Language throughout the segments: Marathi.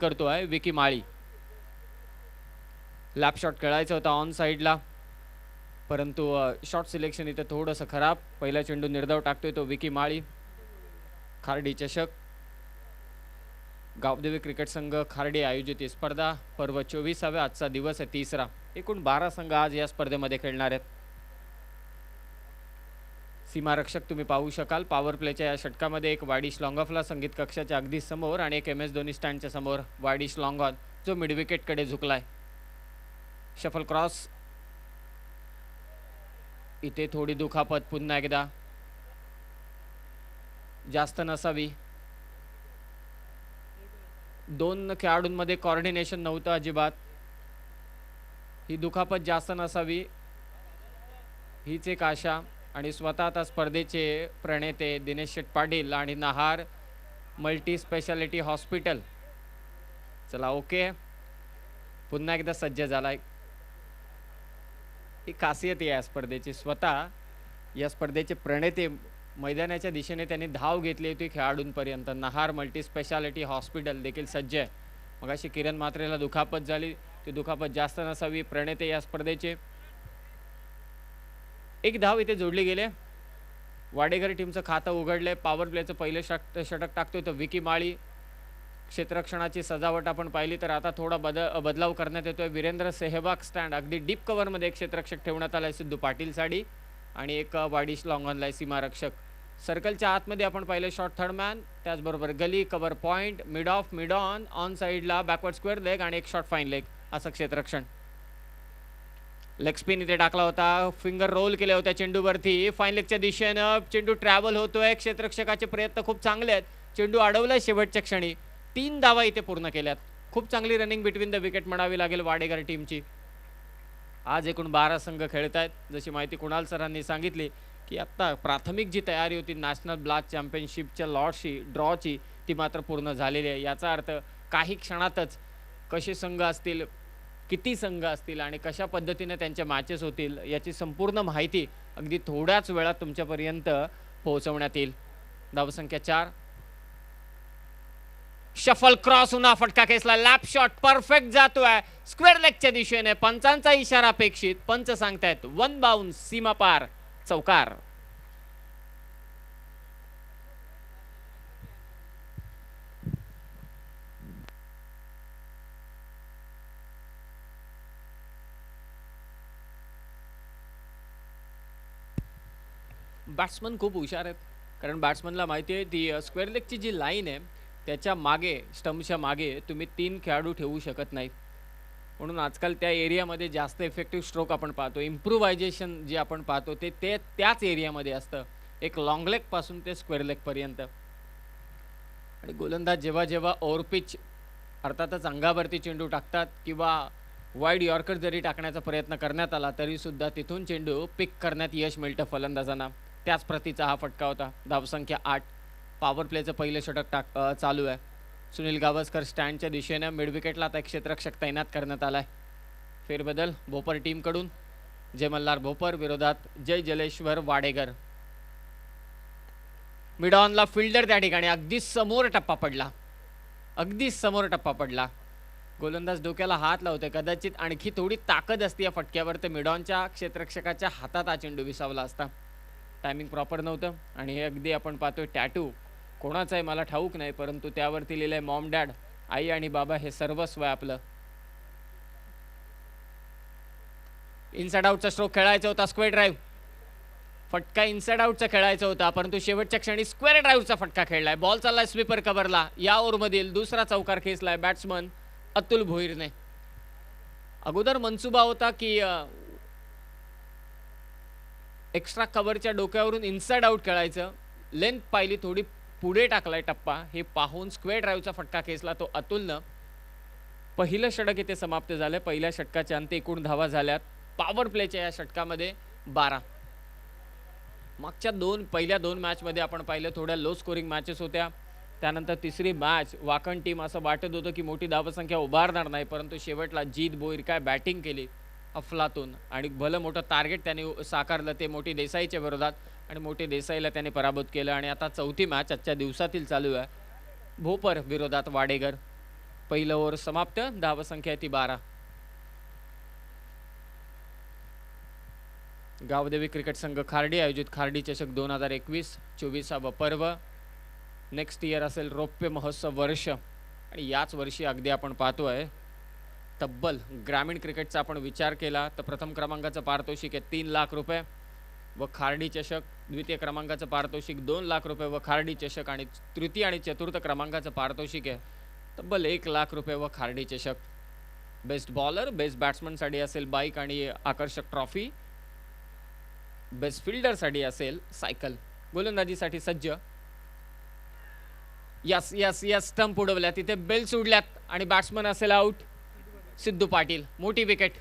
करतोय विकी माळी. लॅप शॉट खेळायचा होता ऑन साईडला, परंतु शॉट सिलेक्शन इथे थोडंसं खराब. पहिला चेंडू निर्धाव टाकतोय तो विकी माळी. खार्डी चषक, गावदेवी क्रिकेट संघ खार्डी आयोजित ही स्पर्धा पर्व 24व्या. आजचा दिवस आहे तिसरा. एकूण 12 संघ आज या स्पर्धेमध्ये खेळणार आहेत. सीमारक्षक तुम्ही पाहू शकाल पॉवर प्लेच्या या षटकामध्ये एक वाडिश लॉंग ऑफला संगीत कक्षाच्या अगदी समोर आणि एक MS धोनी स्टँडच्या समोर वाडिश लॉंग ऑन जो मिड विकेटकडे झुकलाय. शफल क्रॉस, इथे थोडी दुखापत पुन्हा एकदा, जास्त नसावी. दोन खेळाडूंमध्ये कॉर्डिनेशन नव्हतं अजिबात. ही दुखापत जास्त नसावी हीच एक आशा. आणि स्वतः आता स्पर्धेचे प्रणेते दिनेश शेट पाटील आणि नहार मल्टी स्पेशालिटी हॉस्पिटल, चला ओके, पुन्हा एकदा सज्ज झालाय. ही खासियत आहे या स्पर्धेची. स्वतः या स्पर्धेचे प्रणेते मैदानाच्या दिशेने त्यांनी धाव घेतली होती खेळाडूंपर्यंत. नहार मल्टी स्पेशालिटी हॉस्पिटल देखील सज्ज आहे. मगाशी किरण म्हात्रेला दुखापत झाली, ती दुखापत जास्त नसावी. प्रणेते या स्पर्धेचे. एक धाव इथे जोडली गेले. वाडेकर टीमचं खातं उघडलंय. पॉवर प्लेचं पहिलं षटक टाकतोय तो विकी माळी. क्षेत्ररक्षणाची सजावट आपण पाहिली तर आता थोडा बदलाव करण्यात येतोय. वीरेंद्र सेहवाग स्टँड अगदी डीप कव्हरमध्ये एक क्षेत्ररक्षक ठेवण्यात आलाय. सिद्धू पाटील साडी आणि एक वाडिश लॉंग ऑनलाय सीमारक्षक. सर्कलच्या आतमध्ये आपण पाहिलं शॉर्ट थर्ड मॅन, त्याचबरोबर gully cover point, mid off, mid on साईडला बॅकवर्ड स्क्वेअर लेग आणि एक शॉर्ट फाईन लेग असं क्षेत्ररक्षण. लेग स्पिन इथे टाकला होता, फिंगर रोल केले होत्या चेंडूवरती. फाईन लेगच्या दिशेनं चेंडू ट्रॅव्हल होतोय. क्षेत्ररक्षकाचे प्रयत्न खूप चांगले आहेत. चेंडू अडवलाय शेवटच्या क्षणी. 3 धावा इथे पूर्ण केल्यात. खूप चांगली रनिंग बिटवीन द विकेट म्हणावी लागेल वाडेकर टीमची. आज एकूण 12 संघ खेळत आहेत. जशी माहिती कुणाल सरांनी सांगितली की आत्ता प्राथमिक जी तयारी होती नॅशनल ब्लास्ट चॅम्पियनशिपच्या लॉटची ड्रॉची ती मात्र पूर्ण झालेली आहे. याचा अर्थ काही क्षणातच कसे संघ असतील, किती संघ असतील आणि कशा पद्धतीने त्यांच्या मॅचेस होतील याची संपूर्ण माहिती अगदी थोड्याच वेळात तुमच्यापर्यंत पोहोचवण्यात येईल. धावसंख्या 4. शफल क्रॉस उन्हा फटका खेचला. लॅप शॉट परफेक्ट जातोय स्क्वेअर लेगच्या दिशेने. पंचांचा इशारा अपेक्षित. पंच सांगतायत 1 बाउन्स, सीमा पार, चौकार. बॅट्समन खूप हुशार आहेत, कारण बॅट्समनला माहिती आहे ती स्क्वेअर लेगची जी लाईन आहे त्याच्या मागे, स्टंपच्या मागे तुम्ही 3 खेळाडू ठेवू शकत नाहीत. म्हणून आजकाल त्या एरियामध्ये जास्त इफेक्टिव्ह स्ट्रोक आपण पाहतो. इम्प्रूव्हायझेशन जे आपण पाहतो ते त्याच एरियामध्ये असतं, एक लॉंग लेगपासून ते स्क्वेअर लेगपर्यंत. आणि गोलंदाज जेव्हा जेव्हा ओव्हरपिच अर्थातच अंगावरती चेंडू टाकतात किंवा वाईड यॉर्कर जरी टाकण्याचा प्रयत्न करण्यात आला तरीसुद्धा तिथून चेंडू पिक करण्यात यश मिळतं फलंदाजांना. त्याच प्रतीचा हा फटका होता. धावसंख्या 8. पॉवर प्लेचं पहिलं षटक चालू आहे. सुनील गावस्कर स्टँडच्या दिशेने. मिड विकेटला आता एक क्षेत्ररक्षक तैनात करण्यात आलाय. फेरबदल भोपर टीमकडून. जय मल्हार भोपर विरोधात जय जलेश्वर वाडेकर. मिड ऑनला फिल्डर त्या ठिकाणी अगदी समोर टप्पा पडला. अगदी समोर टप्पा पडला. गोलंदाज डोक्याला हात लावतोय. कदाचित आणखी थोडी ताकद असते या फटक्यावर तर मिडॉनच्या क्षेत्ररक्षकाच्या हातात हा चेंडू विसावला असता. टायमिंग प्रॉपर नव्हतं. आणि हे अगदी आपण पाहतोय टॅटू कोणाचा आहे मला ठाऊक नाही, परंतु त्यावरती लिहिलंय मॉम डॅड, आई आणि बाबा हे सर्वस्व आहे आपलं. इनसाइड आउटचा स्ट्रोक खेळायचा होता. स्क्वेअर ड्राईव्ह फटका इनसाइड आउटचा खेळायचा होता, परंतु शेवटच्या क्षणी स्क्वेअर ड्राईव्हचा फटका खेळलाय. बॉल चाललाय स्वीपर कव्हरला. या ओव्हरमधील दुसरा चौकार खेचलाय बॅट्समन अतुल भोईरने. अगोदर मनसुबा होता की एक्स्ट्रा कव्हरच्या डोक्यावरून इनसाइड आउट खेळायचं. लेंथ पाहिली थोडी पुढे टाकलाय टप्पा. हे पाहून स्क्वेअर ड्राईव्हचा फटका खेचला तो अतुलनं. पहिलं षटक इथे समाप्त झालं. पहिल्या षटकाच्या अंती एकूण धावा झाल्यात पॉवर प्लेच्या या षटकामध्ये 12. मागच्या पहिल्या 2 मॅचमध्ये आपण पाहिलं थोड्या लो स्कोरिंग मॅचेस होत्या. त्यानंतर तिसरी मॅच वाकण टीम असं वाटत होतं की मोठी धावसंख्या उभारणार नाही, परंतु शेवटला जीत बोईर काय बॅटिंग केली अफलातून आणि भलं मोठं टार्गेट त्यांनी साकारलं ते मोठी देसाईच्या विरोधात आणि मोठी देसाईला त्यांनी पराभूत केलं. आणि आता चौथी मॅच आजच्या दिवसातील चालू आहे. भोपर विरोधात वाडेकर. पहिलं ओव्हर समाप्त. धावसंख्या आहे ती 12. गावदेवी क्रिकेट संघ खार्डी आयोजित खार्डी चषक 2021 24वा पर्व. नेक्स्ट इयर असेल रौप्य महोत्सव वर्ष आणि याच वर्षी अगदी आपण पाहतोय तब्बल ग्रामीण क्रिकेटचा आपण विचार केला तर प्रथम क्रमांकाचं पारितोषिक आहे 3 लाख रुपये व खार्डी चषक. द्वितीय क्रमांकाचं पारितोषिक 2 लाख रुपये व खार्डी चषक आणि तृतीय आणि चतुर्थ क्रमांकाचं पारितोषिक आहे तब्बल 1 लाख रुपये व खार्डी चषक. बेस्ट बॉलर बेस्ट बॅट्समनसाठी असेल बाईक आणि आकर्षक ट्रॉफी. बेस्ट फिल्डरसाठी असेल सायकल. गोलंदाजीसाठी सज्ज. यस यस यस स्टंप उडवल्या तिथे बेल्स उडल्यात आणि बॅट्समन असेल आउट. सिद्धू पाटील मोठी विकेट.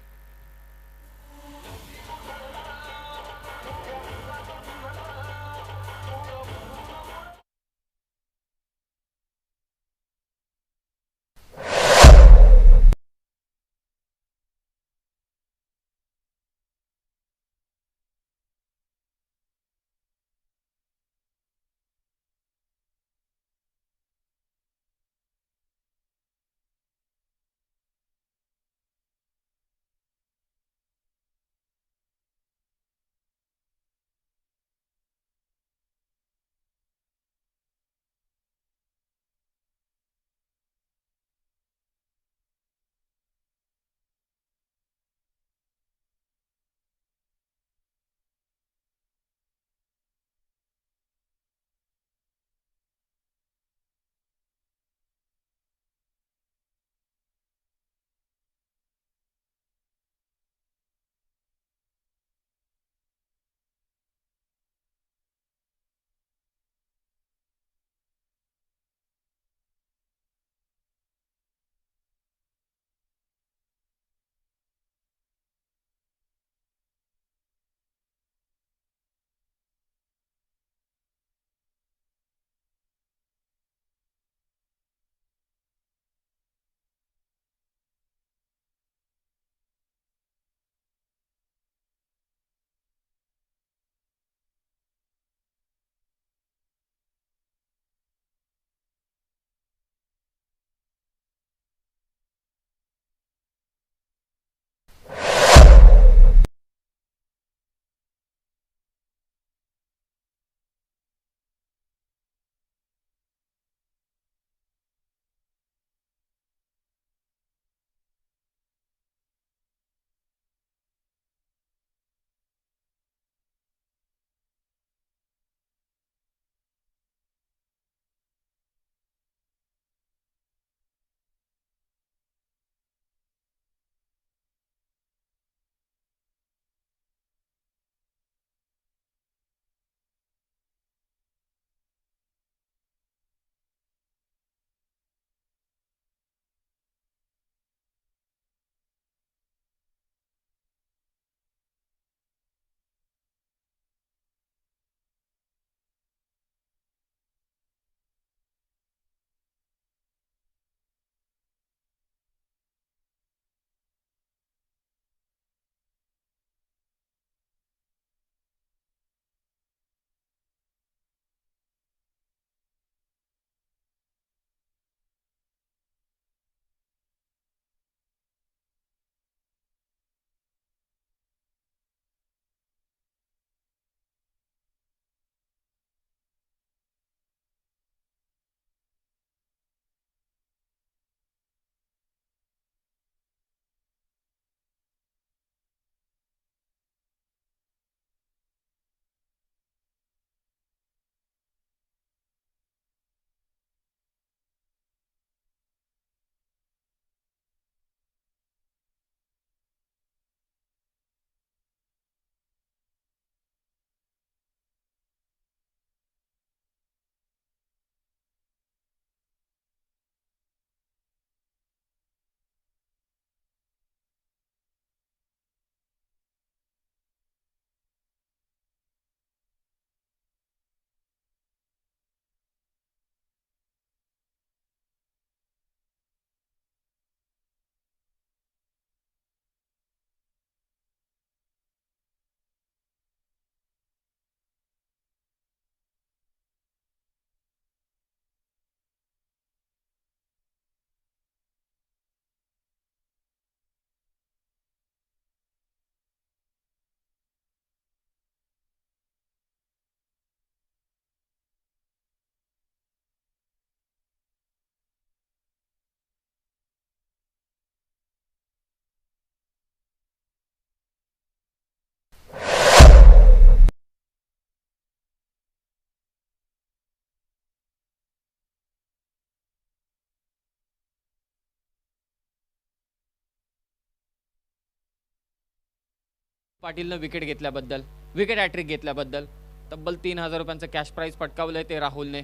पाटीलनं विकेट घेतल्याबद्दल, विकेट हॅट्रिक घेतल्याबद्दल तब्बल 3,000 रुपयांचं कॅश प्राइज पटकावलंय ते राहुलने.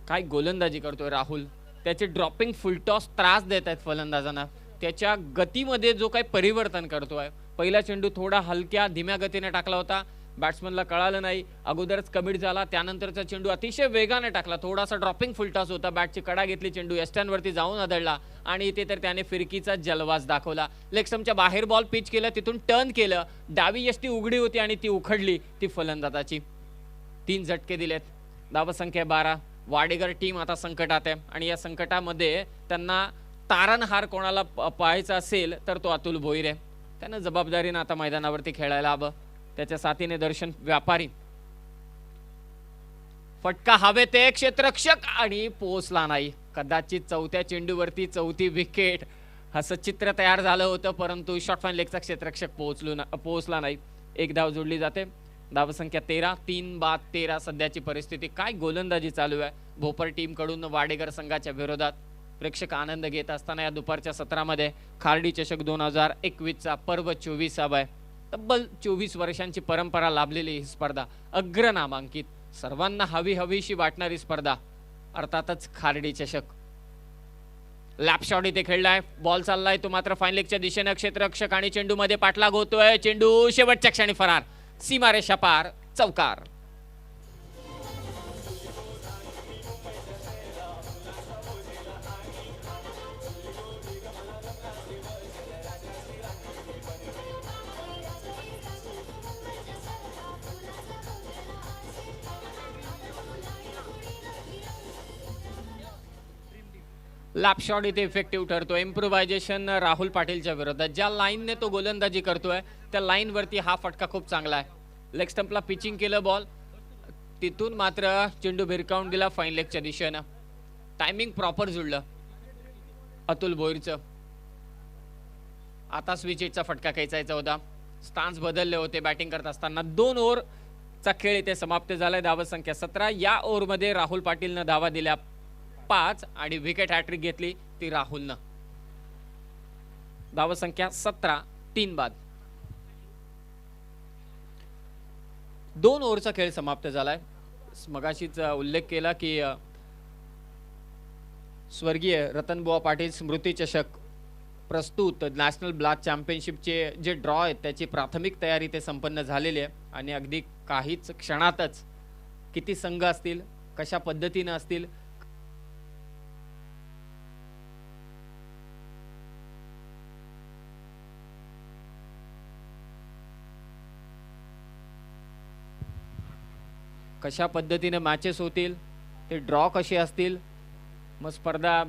काय गोलंदाजी करतोय राहुल. त्याचे ड्रॉपिंग फुलटॉस त्रास देत आहेत फलंदाजांना. त्याच्या गतीमध्ये जो काही परिवर्तन करतोय. पहिला चेंडू थोडा हलक्या धीम्या गतीने टाकला होता, बॅट्समनला कळालं नाही, अगोदरच कमिट झाला. त्यानंतरचा चेंडू अतिशय वेगाने टाकला, थोडासा ड्रॉपिंग फुलटॉस होता, बॅटची कडा घेतली, चेंडू यष्ट्यांवरती जाऊन आदळला आणि इथे तर त्याने फिरकीचा जलवास दाखवला. लेगस्टंपच्या बाहेर बॉल पिच केलं, तिथून टर्न केलं, डावी यष्टी उघडी होती आणि ती उखडली ती फलंदाजाची. 3 झटके दिलेत. धावसंख्या 12. वाडेकर टीम आता संकटात आहे आणि या संकटामध्ये त्यांना तारणहार कोणाला पाहायचा असेल तर तो अतुल भोईर आहे. त्यानं जबाबदारीनं आता मैदानावरती खेळायला हवं. त्याच्या साथीने दर्शन व्यापारी. फटका हवेत एक क्षेत्ररक्षक आणि पोहोचला नाही. कदाचित चौथ्या चेंडूवरती 4थी विकेट असं चित्र तयार झालं होतं, परंतु शॉर्ट फाईन लेगचा क्षेत्ररक्षक पोहोचला नाही. एक धाव जोडली जाते. धावसंख्या 13. 3 बाद 13 सध्याची परिस्थिती. काय गोलंदाजी चालू आहे भोपर टीम कडून वाडेकर संघाच्या विरोधात. प्रेक्षक आनंद घेत असताना या दुपारच्या सत्रामध्ये खार्डी चषक 2021चा पर्व 24वा आहे. तब्बल 24 वर्षांची परंपरा लाभलेली ही स्पर्धा, अग्र नामांकित, सर्वांना हवीशी वाटणारी स्पर्धा, अर्थातच खार्डी चषक. लॅप शॉट इथे खेळलाय, बॉल चाललाय तो मात्र फाईन लेगच्या दिशेने. क्षेत्ररक्षक आणि चेंडू मध्ये पाठलाग होतोय. चेंडू शेवटच्या क्षणी फरार, सीमारेषा पार, चौकार. लॅप शॉट इथे इफेक्टिव्ह ठरतो. इम्प्रोव्हायझेशन राहुल पाटीलच्या विरोधात. ज्या लाईनने तो गोलंदाजी करतोय त्या लाईनवरती हा फटका खूप चांगला आहे. लेग स्टंपला पिचिंग केलं बॉल, तिथून मात्र चेंडू भिरकावून दिला फाईन लेगच्या दिशेनं. टायमिंग प्रॉपर जुळलं अतुल भोईरचं. आता स्विच हिटचा फटका खेचायचा होता. स्टान्स बदलले होते बॅटिंग करत असताना. 2 ओव्हरचा खेळ इथे समाप्त झालाय. धावसंख्या 17. या ओव्हरमध्ये राहुल पाटीलनं धावा दिल्या 5 आणि विकेट हॅट्रिक घेतली ती राहुलनं. धावसंख्या 17. 3 बाद. 2 ओव्हरचा खेळ समाप्त झालाय. मगाशीच उल्लेख केला की स्वर्गीय रतनबुवा पाटील स्मृती चषक प्रस्तुत नॅशनल ब्लास्ट चॅम्पियनशिपचे जे ड्रॉ आहेत त्याची प्राथमिक तयारी ते संपन्न झालेली आहे आणि अगदी काहीच क्षणातच किती संघ असतील, कशा पद्धतीने असतील, कशा पद्धतीने मॅचेस होतील, ते ड्रॉ कसे असतील, मग स्पर्धा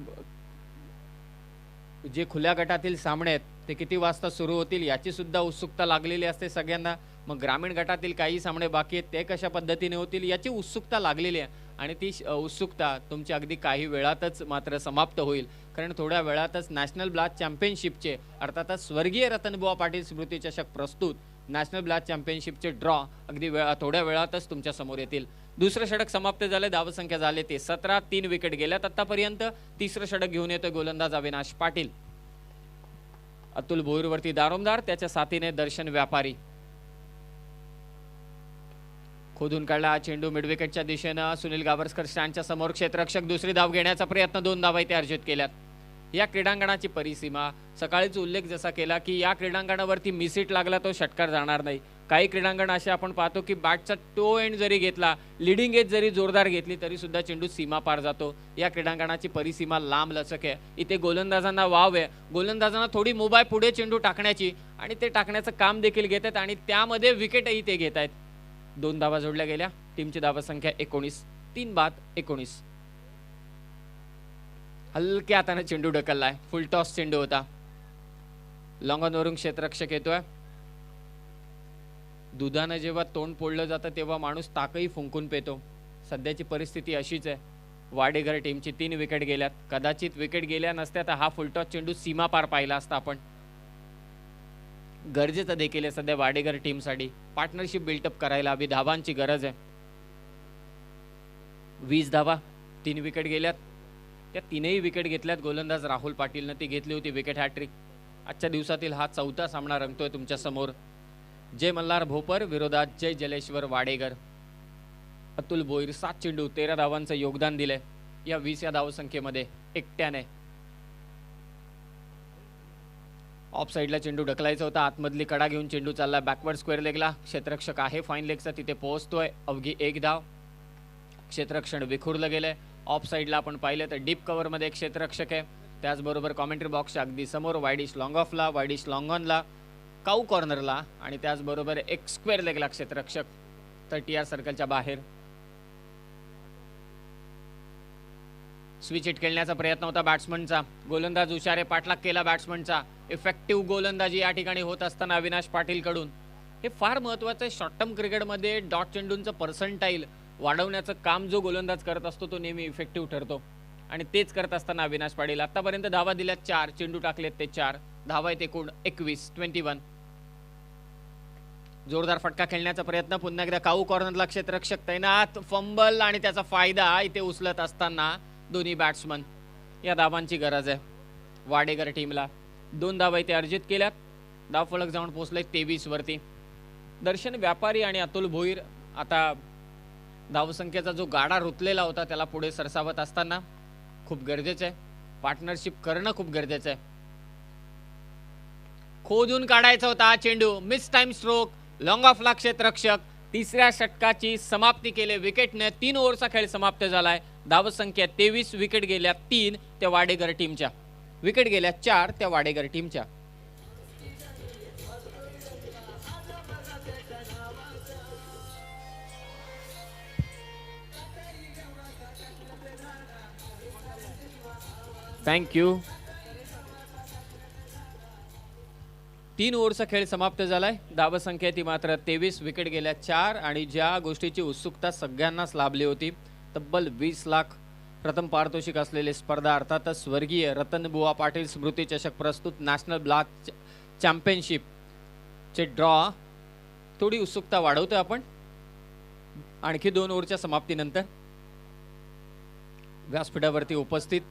जे खुल्या गटातील सामने आहेत ते किती वाजता सुरू होतील याची सुद्धा उत्सुकता लागलेली असते सगळ्यांना. मग ग्रामीण गटातील काही सामने बाकी आहेत ते कशा पद्धतीने होतील याची उत्सुकता लागलेली आहे आणि ती उत्सुकता तुमची अगदी काही वेळातच मात्र समाप्त होईल. कारण थोड्या वेळातच नॅशनल ब्लास्ट चॅम्पियनशिपचे अर्थातच स्वर्गीय रतनबुवा पाटील स्मृती चषक प्रस्तुत नॅशनल ब्लास्ट चॅम्पियनशिपचे ड्रॉ अगदी थोड्या वेळातच तुमच्या समोर येतील. दुसरं षटक समाप्त झाले. धावसंख्या झाले ते 17. 3 विकेट गेल्यात आतापर्यंत. तिसरं षटक घेऊन येतोय गोलंदाज अविनाश पाटील. अतुल भोईरवरती दारोमदार, त्याच्या साथीने दर्शन व्यापारी. खोदून काढला हा चेंडू मिड विकेटच्या दिशेनं. सुनील गावस्कर स्टँडच्या समोर. क्षेत्ररक्षक दुसरी धाव घेण्याचा प्रयत्न. 2 धावा इथे अर्जित केल्यात. या क्रीडांगणाची परिसीमा, सकाळीच उल्लेख जसा केला की या क्रीडांगणावरती मिसिट लागला तो षटकार जाणार नाही. काही क्रीडांगण असे आपण पाहतो की बॅटचा टो एंड जरी घेतला, लिडिंग एज जरी जोरदार घेतली तरी सुद्धा चेंडू सीमा पार जातो. या क्रीडांगणाची परिसीमा लांब लचक आहे. इथे गोलंदाजांना वाव आहे. गोलंदाजांना थोडी मुभा पुढे चेंडू टाकण्याची आणि ते टाकण्याचं काम देखील घेत आहेत आणि त्यामध्ये विकेटही ते घेत आहेत. 2 धावा जोडल्या गेल्या. टीमची धावसंख्या 19. 3 बाद 19. हलक्या हाताने चेंडू ढकललाय. फुल टॉस चेंडू होता. लॉंग ऑन वरून क्षेत्ररक्षक येतोय. दुधानं जेव्हा तोंड पोळलं जातं तेव्हा माणूस ताकही फुंकून पेतो. सध्याची परिस्थिती अशीच आहे. वाडेघर टीमची 3 विकेट गेल्यात. कदाचित विकेट गेल्या नसत्या तर हा फुलटॉस चेंडू सीमा पार पाहिला असता आपण. गरजेचं देखील आहे सध्या वाडेघर टीमसाठी. पार्टनरशिप बिल्टअप करायला हवी. धावांची गरज आहे. 20 धावा. 3 विकेट गेल्यात. त्या 3ही विकेट घेतल्यात गोलंदाज राहुल पाटीलनं. ती घेतली होती विकेट हॅट्रिक. आजच्या दिवसातील हा 4था सामना रंगतोय तुमच्या समोर. जय मल्हार भोपर विरोधात जय जलेश्वर वाडेकर. अतुल भोईर 7 चेंडू 13 धावांचं योगदान दिलंय या 20 या धावसंख्येमध्ये एकट्याने. ऑफ साईडला चेंडू ढकलायचा होता, आतमधली कडा घेऊन चेंडू चालला बॅकवर्ड स्क्वेअर लेगला. क्षेत्ररक्षक आहे फाईन लेगचा, तिथे पोहोचतोय. अवघी 1 धाव. क्षेत्ररक्षण विखुरलं गेलंय. ऑफ साईडला आपण पाहिलं तर डीप कव्हरमध्ये एक क्षेत्ररक्षक आहे. त्याचबरोबर कॉमेंट्री बॉक्सच्या अगदी समोर वाईडिश लॉंग ऑफला, वाईडिश लॉंग ऑनला, काऊ कॉर्नरला आणि त्याचबरोबर एक स्क्वेअर लेगला क्षेत्ररक्षक 30 सर्कलच्या बाहेर. स्विच हिट खेळण्याचा प्रयत्न होता बॅट्समनचा. गोलंदाज हुशारे पाठलाग केला बॅट्समनचा. इफेक्टिव्ह गोलंदाजी या ठिकाणी होत असताना अविनाश पाटील कडून. हे फार महत्त्वाचं आहे शॉर्ट टर्म क्रिकेटमध्ये. डॉट चेंडूंचं पर्सेंटाईल वाढवण्याचं काम जो गोलंदाज करत असतो तो नेहमी इफेक्टिव्ह ठरतो आणि तेच करत असताना अविनाश पाटील. आतापर्यंत धावा दिल्यात 4, चेंडू टाकलेत ते 4, धावा आहेत एकूण 21. जोरदार फटका खेळण्याचा प्रयत्न. पुन्हा एकदा काऊ कॉर्नरला क्षेत्ररक्षक तैनात. फंबल आणि त्याचा फायदा इथे उचलत असताना दोन्ही बॅट्समन. या धावांची गरज आहे वाडेकर टीमला. 2 धावा इथे अर्जित केल्यात. धावफलक जाऊन पोहोचले 23 वरती. दर्शन व्यापारी आणि अतुल भोईर आता धावसंख्येचा जो गाडा रुतलेला होता त्याला पुढे सरसावत असताना खूप गरजेचं आहे. पार्टनरशिप करणं खूप गरजेचं आहे. खोदून काढायचा होता चेंडू. Miss time stroke. लॉंग ऑफला क्षेत्ररक्षक. 3ऱ्या षटकाची समाप्ती केली विकेटने. 3 ओव्हरचा खेळ समाप्त झालाय. धावसंख्या 23. विकेट गेल्या 3 त्या वाडेकर टीमच्या. विकेट गेल्या 4 त्या वाडेकर टीमच्या. थँक्यू. 3 ओव्हरचा खेळ समाप्त झालाय. धावसंख्या ती मात्र 23. विकेट गेल्या 4 आणि ज्या गोष्टीची उत्सुकता सगळ्यांनाच लाभली होती, तब्बल 20 लाख प्रथम पारितोषिक असलेली स्पर्धा अर्थातच स्वर्गीय रतनबुवा पाटील स्मृती चषक प्रस्तुत नॅशनल ब्लास्ट चॅम्पियनशिप चे ड्रॉ. थोडी उत्सुकता वाढवतोय आपण आणखी 2 ओव्हरच्या समाप्तीनंतर. व्यासपीठावरती उपस्थित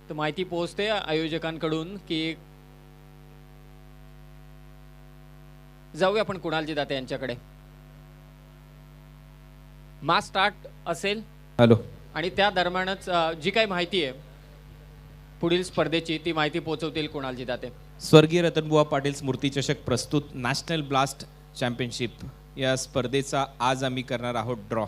तर माहिती पोहोचते आयोजकांकडून की जाऊया आपण कुणालजी दाते यांच्याकडे. मास स्टार्ट असेल हॅलो आणि त्या दरम्यानच जी काही माहिती आहे पुढील स्पर्धेची ती माहिती पोहोचवतील कुणालजी दाते. स्वर्गीय रतनबुवा पाटील स्मृती चषक प्रस्तुत नॅशनल ब्लास्ट चॅम्पियनशिप या स्पर्धेचा आज आम्ही करणार आहोत ड्रॉ.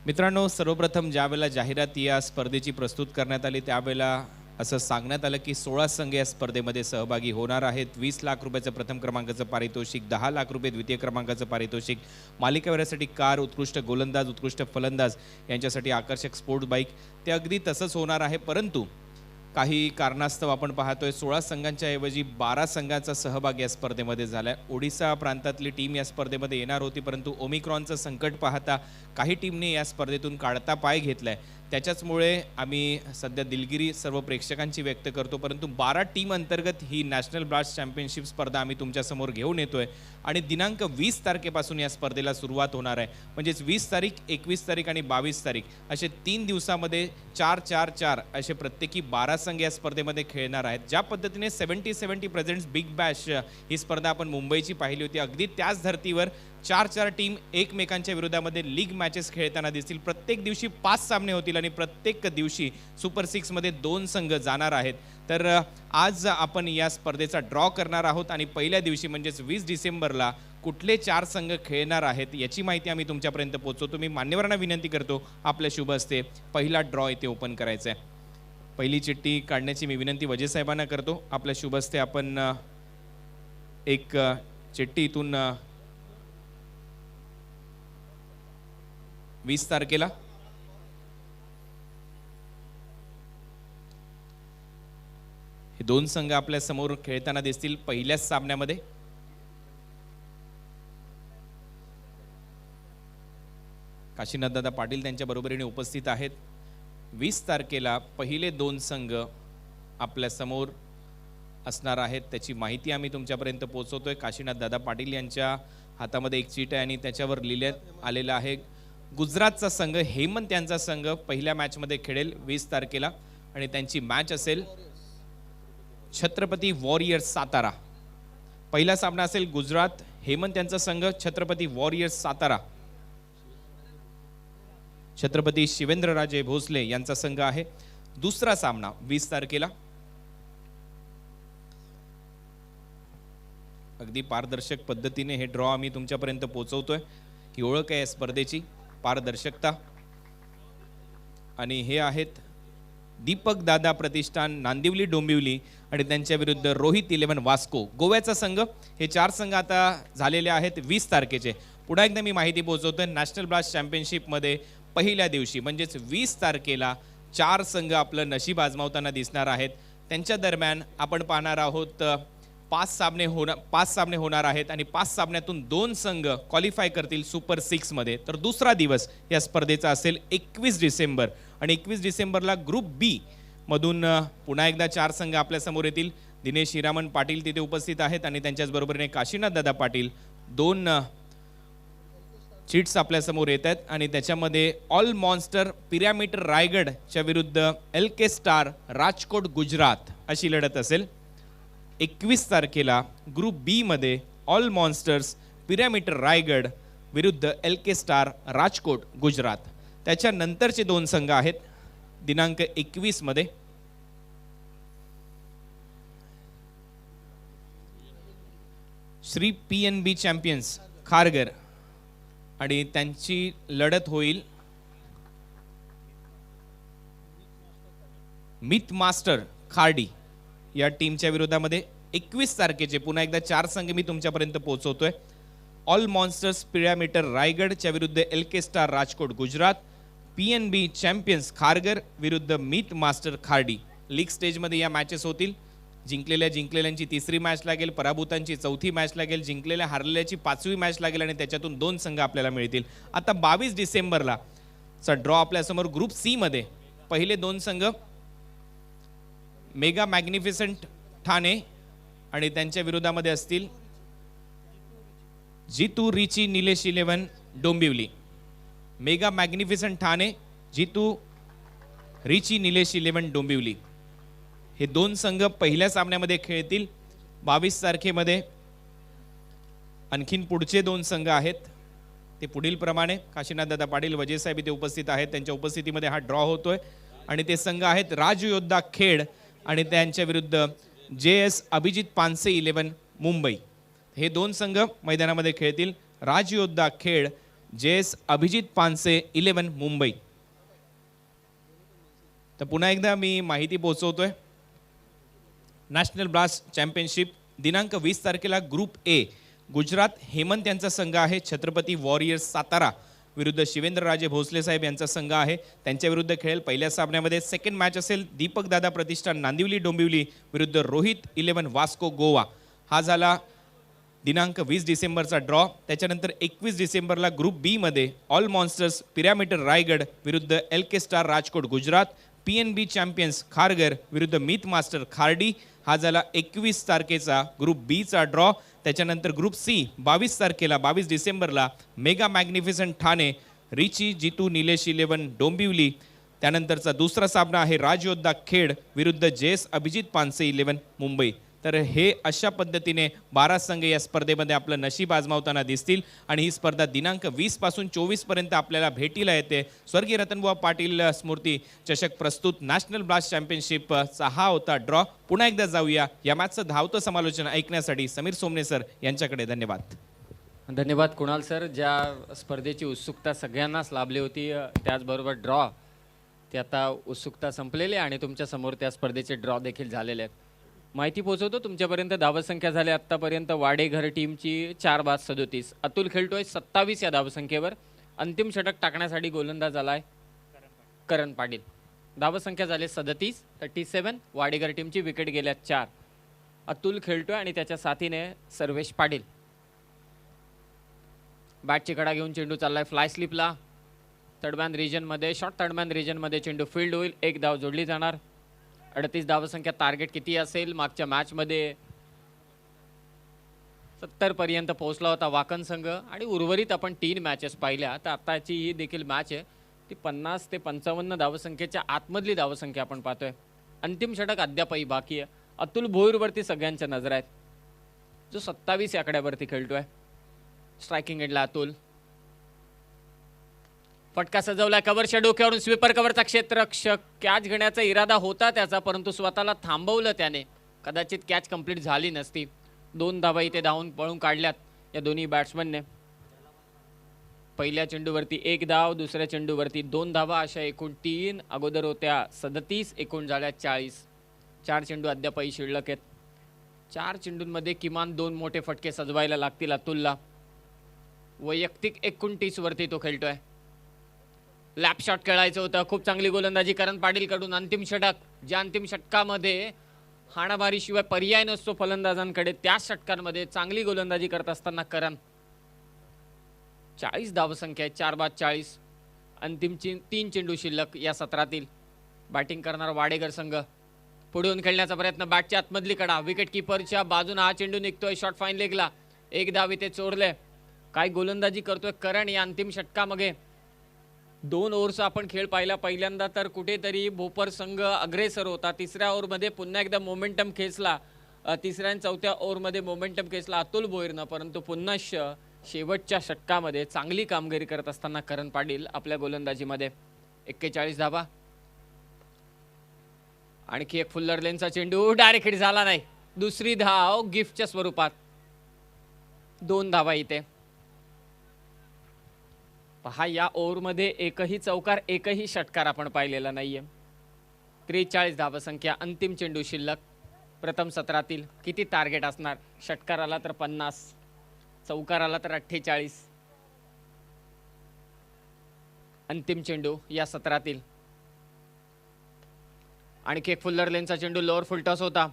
मित्रांनो, सर्वप्रथम ज्यावेळेला जाहिरात या स्पर्धेची प्रस्तुत करण्यात आली त्यावेळेला असं सांगण्यात आलं की 16 संघ या स्पर्धेमध्ये सहभागी होणार आहेत. 20 लाख रुपयाचं प्रथम क्रमांकाचं पारितोषिक, 10 लाख रुपये द्वितीय क्रमांकाचं पारितोषिक, मालिकावीरासाठी कार, उत्कृष्ट गोलंदाज, उत्कृष्ट फलंदाज यांच्यासाठी आकर्षक स्पोर्ट्स बाईक. ते अगदी तसंच होणार आहे. परंतु काही कारणास्तव आपण पाहतोय 16 संघांच्या ऐवजी 12 संघांचा सहभाग या स्पर्धेमध्ये झालाय. ओडिसा प्रांतातली टीम या स्पर्धेमध्ये येणार होती, परंतु ओमिक्रॉनचं संकट पाहता काही टीमने या स्पर्धेतून काढता पाय घेतलाय. त्याच्याचमुळे आम्ही सध्या दिलगिरी सर्व प्रेक्षकांची व्यक्त करतो. परंतु 12 टीम अंतर्गत ही नॅशनल ब्लास्ट चॅम्पियनशिप स्पर्धा आम्ही तुमच्यासमोर घेऊन येतोय आणि दिनांक 20 तारखेपासून या स्पर्धेला सुरुवात होणार आहे. म्हणजेच 20 तारीख, 21 तारीख आणि 22 तारीख असे 3 दिवसामध्ये 4-4-4 असे प्रत्येकी 12 संघ या स्पर्धेमध्ये खेळणार आहेत. ज्या पद्धतीने 70-70 प्रेझेंट्स बिग बॅश ही स्पर्धा आपण मुंबईची पाहिली होती, अगदी त्याच धर्तीवर 4-4 टीम एकमेकांच्या विरोधामध्ये लीग मॅचेस खेळताना दिसतील. प्रत्येक दिवशी 5 सामने होतील आणि प्रत्येक दिवशी सुपर 6 मध्ये 2 संघ जाणार आहेत. तर आज आपण या स्पर्धेचा ड्रॉ करणार आहोत आणि पहिल्या दिवशी म्हणजेच 20 डिसेंबरला कुठले 4 संघ खेळणार आहेत याची माहिती आम्ही तुमच्यापर्यंत पोहोचवतो. मी मान्यवरांना विनंती करतो आपल्या शुभ हस्ते पहिला ड्रॉ इथे ओपन करायचा आहे. पहिली चिठ्ठी काढण्याची मी विनंती वजे साहेबांना करतो. आपल्या शुभ हस्ते आपण एक चिठ्ठी इथून 20 तारखेला हे 2 संघ आपल्या समोर खेळताना दिसतील पहिल्याच सामन्यामध्ये. काशीनाथदादा पाटील त्यांच्या बरोबरीने उपस्थित आहेत. 20 तारखेला पहिले 2 संघ आपल्या समोर असणार आहेत, त्याची माहिती आम्ही तुमच्यापर्यंत पोहोचवतोय. काशीनाथदादा पाटील यांच्या हातामध्ये एक चीट आहे आणि त्याच्यावर लिहिण्यात आलेलं आहे गुजरातचा संघ हेमंत यांचा संघ पहिल्या मॅचमध्ये खेळेल 20 तारखेला आणि त्यांची मॅच असेल छत्रपती वॉरियर्स सातारा. पहिला सामना असेल गुजरात हेमंत यांचा संघ छत्रपती वॉरियर्स सातारा, छत्रपती शिवेंद्रराजे भोसले यांचा संघ आहे. दुसरा सामना 20 तारखेला अगदी पारदर्शक पद्धतीने हे ड्रॉ आम्ही तुमच्यापर्यंत पोहोचवतोय. ही ओळख आहे स्पर्धेची, पारदर्शकता. आणि हे आहेत दीपक दादा प्रतिष्ठान नांदिवली डोंबिवली आणि त्यांच्या विरुद्ध रोहित 11 वास्को गोव्याचा संघ. हे 4 संघ आता झालेले आहेत 20 तारखेचे. पुन्हा एकदा मी माहिती पोहोचवतोय, नॅशनल ब्लास्ट चॅम्पियनशिपमध्ये पहिल्या दिवशी म्हणजेच 20 तारखेला 4 संघ आपलं नशीब आजमावताना दिसणार आहेत. त्यांच्या दरम्यान आपण पाहणार आहोत 5 सामने होणार आहेत आणि 5 सामन्यातून 2 संघ क्वालिफाय करतील सुपर 6 मध्ये. तर दुसरा दिवस या स्पर्धेचा असेल 21 डिसेंबर आणि 21 डिसेंबरला ग्रुप बी मधून पुन्हा एकदा 4 संघ आपल्या समोर येतील. दिनेश हिरामन पाटील तिथे उपस्थित आहेत आणि त्यांच्याच बरोबरीने काशीनाथ दादा पाटील. 2 चीट्स आपल्या समोर येत आहेत आणि त्याच्यामध्ये ऑल मॉन्स्टर पिरॅमिड रायगडच्या विरुद्ध LK स्टार राजकोट गुजरात अशी लढत असेल. 21 तारखेला ग्रुप बी मध्ये ऑल मॉन्स्टर्स पिरॅमिड रायगड विरुद्ध LK स्टार राजकोट गुजरात. त्याच्यानंतरचे 2 संघ आहेत दिनांक 21 मध्ये श्री PNB चॅम्पियन्स खारघर आणि त्यांची लढत होईल मिथ मास्टर खार्डी या टीमच्या विरोधामध्ये. 21 तारखेचे पुन्हा एकदा 4 संघ मी तुमच्यापर्यंत पोहोचवतोय. ऑल मॉन्स्टर्स पिरॅमिड रायगडच्या विरुद्ध LK star Rajkot Gujarat, PNB champions Kharghar विरुद्ध मिथ मास्टर खार्डी. लीग स्टेजमध्ये या मॅचेस होतील. जिंकलेल्यांची 3री मॅच लागेल, पराभूतांची 4थी मॅच लागेल, जिंकलेल्या हारलेल्याची 5वी मॅच लागेल आणि त्याच्यातून 2 संघ आपल्याला मिळतील. आता 22 डिसेंबरला चा ड्रॉ आपल्यासमोर ग्रुप सी मध्ये पहिले 2 संघ मेगा मॅग्निफिसंट ठाणे आणि त्यांच्या विरोधामध्ये असतील जितू रिची निलेश 11 डोंबिवली. मेगा मॅग्निफिसंट ठाणे, जितू रिची निलेश 11 डोंबिवली हे 2 संघ पहिल्या सामन्यामध्ये खेळतील 22 तारखेमध्ये. आणखीन पुढचे 2 संघ आहेत ते पुढील प्रमाणे. काशीनाथ दादा पाटील वजे साहेब इथे उपस्थित आहेत, त्यांच्या उपस्थितीमध्ये हा ड्रॉ होतोय आणि ते संघ आहेत राजयोद्धा खेड आणि त्यांच्या विरुद्ध JS अभिजित पानसे 11 मुंबई. हे 2 संघ मैदानामध्ये खेळतील, राजयोद्धा खेड, JS अभिजित पानसे 11 मुंबई. तर पुन्हा एकदा मी माहिती पोहोचवतोय. नॅशनल ब्लास्ट चॅम्पियनशिप दिनांक 20 तारखेला ग्रुप ए गुजरात हेमंत यांचा संघ आहे छत्रपती वॉरियर्स सातारा विरुद्ध शिवेंद्रराजे भोसले साहेब यांचा संघ आहे. त्यांच्या विरुद्ध खेळेल. पहिल्या सामन्यामध्ये सेकंड मॅच असेल दीपक दादा प्रतिष्ठान नांदिवली डोंबिवली विरुद्ध रोहित 11 वास्को गोवा. हा झाला दिनांक 20 डिसेंबरचा ड्रॉ. त्याच्यानंतर 21 डिसेंबरला ग्रुप बी मध्ये ऑल मॉन्स्टर्स पिरॅमिड रायगड विरुद्ध LK star Rajkot Gujarat, PNB champions Kharghar विरुद्ध मिथ मास्टर खार्डी. हा झाला 21 तारखेचा ग्रुप बी चा ड्रॉ. त्याच्यानंतर ग्रुप सी 22 तारखेला 22 डिसेंबरला मेगा मॅग्निफिसंट ठाणे रिची जितू निलेश 11 डोंबिवली. त्यानंतरचा दुसरा सामना आहे राजयोद्धा खेड विरुद्ध JS अभिजित पानसे 11 मुंबई. तर हे अशा पद्धतीने 12 संघ या स्पर्धेमध्ये आपलं नशीब आजमावताना दिसतील आणि ही स्पर्धा दिनांक 20 पासून 24 पर्यंत आपल्याला भेटीला येते. स्वर्गीय रतनबुवा पाटील स्मृती चषक प्रस्तुत नॅशनल ब्लास्ट चॅम्पियनशिपचा हा होता ड्रॉ. पुन्हा एकदा जाऊया या मॅचचं धावतं समालोचन ऐकण्यासाठी समीर सोमने सर यांच्याकडे. धन्यवाद. धन्यवाद कुणाल सर. ज्या स्पर्धेची उत्सुकता सगळ्यांनाच लाभली होती, त्याचबरोबर ड्रॉ ती आता उत्सुकता संपलेली आणि तुमच्या समोर त्या स्पर्धेचे ड्रॉ देखील झालेले आहेत. माहिती पोहोचवतो तुमच्यापर्यंत. धावसंख्या झाली आत्तापर्यंत वाडेघर टीमची 4/37. अतुल खेळतोय 27 या धावसंख्येवर. अंतिम षटक टाकण्यासाठी गोलंदाज आलाय करण पाटील. धावसंख्या झाली 37. वाडेघर टीमची विकेट गेल्या 4. अतुल खेळतोय आणि त्याच्या साथीने सर्वेश पाटील. बॅटची कडा घेऊन चेंडू चाललाय फ्लाय स्लिपला. थर्डमॅन रिजनमध्ये, शॉर्ट थर्डमॅन रिजनमध्ये चेंडू फील्ड होईल. 1 धाव जोडली जाणार. 38 धावसंख्या टार्गेट किती असेल? मागच्या मॅचमध्ये 70 पर्यंत पोहोचला होता वाकण संघ आणि उर्वरित आपण 3 मॅचेस पाहिल्या. तर आताची ही देखील मॅच आहे ती 50 ते 55 धावसंख्येच्या आतमधली धावसंख्या आपण पाहतोय. अंतिम षटक अद्यापही बाकी आहे. अतुल भोईरवरती सगळ्यांच्या नजर आहेत. जो 27 या आकड्यावरती खेळतोय. स्ट्रायकिंग एंडला अतुल. फटका सजवला कव्हरच्या डोक्यावरून स्वीपर कव्हरचा क्षेत्ररक्षक. कॅच घेण्याचा इरादा होता त्याचा, परंतु स्वतःला थांबवलं त्याने. कदाचित कॅच कंप्लीट झाली नसती. 2 धावा इथे धावून पळून काढल्यात या दोन्ही बॅट्समनने. पहिल्या चेंडूवरती 1 धाव, दुसऱ्या चेंडूवरती 2 धावा, अशा एकूण 3. अगोदर होत्या 37, एकूण झाल्या 40. 4 चेंडू अद्यापही शिल्लक आहेत. 4 चेंडूंमध्ये किमान 2 मोठे फटके सजवायला लागतील अतुलला. वैयक्तिक 29 वरती तो खेळतोय. लॅप शॉट खेळायचं होतं. खूप चांगली गोलंदाजी करण पाटील कडून. अंतिम षटक, ज्या अंतिम षटकामध्ये हाणामारीशिवाय पर्याय नसतो फलंदाजांकडे, त्या षटकांमध्ये चांगली गोलंदाजी करत असताना करण. 40 धावसंख्या आहे, 4 बाद 40. अंतिम 3 चेंडू शिल्लक या सत्रातील. बॅटिंग करणारा वाडेकर संघ पुढून खेळण्याचा प्रयत्न. बॅटच्या आतमधली कडा, विकेट किपरच्या बाजून हा चेंडू निघतोय शॉर्ट फाईन लेगला. 1 धाव इथे चोरले. काय गोलंदाजी करतोय करण या अंतिम षटकामध्ये. 2 ओव्हरचा आपण खेळ पाहिला. पहिल्यांदा तर कुठेतरी भोपर संघ अग्रेसर होता. तिसऱ्या ओव्हरमध्ये पुन्हा एकदा मोमेंटम खेचला. तिसऱ्या आणि चौथ्या ओव्हरमध्ये मोमेंटम खेचला अतुल भोईरनं, परंतु पुन्हा शेवटच्या षटकामध्ये चांगली कामगिरी करत असताना करण पाटील आपल्या गोलंदाजीमध्ये. 41 धावा. आणखी एक फुल्लर लेनचा चेंडू डायरेक्ट हिट झाला नाही. दुसरी धाव गिफ्टच्या स्वरूपात. 2 धावा इथे. पहा, या ओव्हरमध्ये एकही चौकार, एकही षटकार आपण पाहिलेला नाहीये. 43 धावसंख्या. अंतिम चेंडू शिल्लक प्रथम सत्रातील. किती टार्गेट असणार? षटकार आला तर 50, चौकार आला तर 48. अंतिम चेंडू या सत्रातील. आणखी एक फुल्लर लेनचा चेंडू लोअर फुलटॉस होता.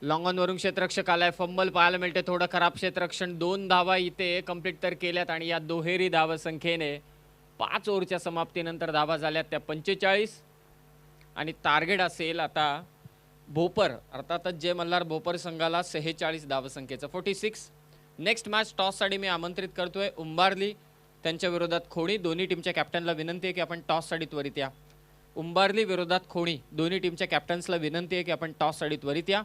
लॉंग ऑन वरून क्षेत्ररक्षक आलाय. फंबल पाहायला मिळते. थोडं खराब क्षेत्ररक्षण. 2 धावा इथे कंप्लीट तर केल्यात आणि या दुहेरी धावसंख्येने 5 ओव्हरच्या समाप्तीनंतर धावा झाल्यात त्या 45. आणि टार्गेट असेल आता भोपर, अर्थातच जय मल्हार भोपर संघाला 46 धावसंख्येचं 46. नेक्स्ट मॅच टॉससाठी मी आमंत्रित करतोय उंबारली त्यांच्या विरोधात खोणी. दोन्ही टीमच्या कॅप्टनला विनंती आहे की आपण टॉससाठी त्वरित या. उंबारली विरोधात खोणी. दोन्ही टीमच्या कॅप्टन्सला विनंती आहे की आपण टॉससाठी त्वरित या.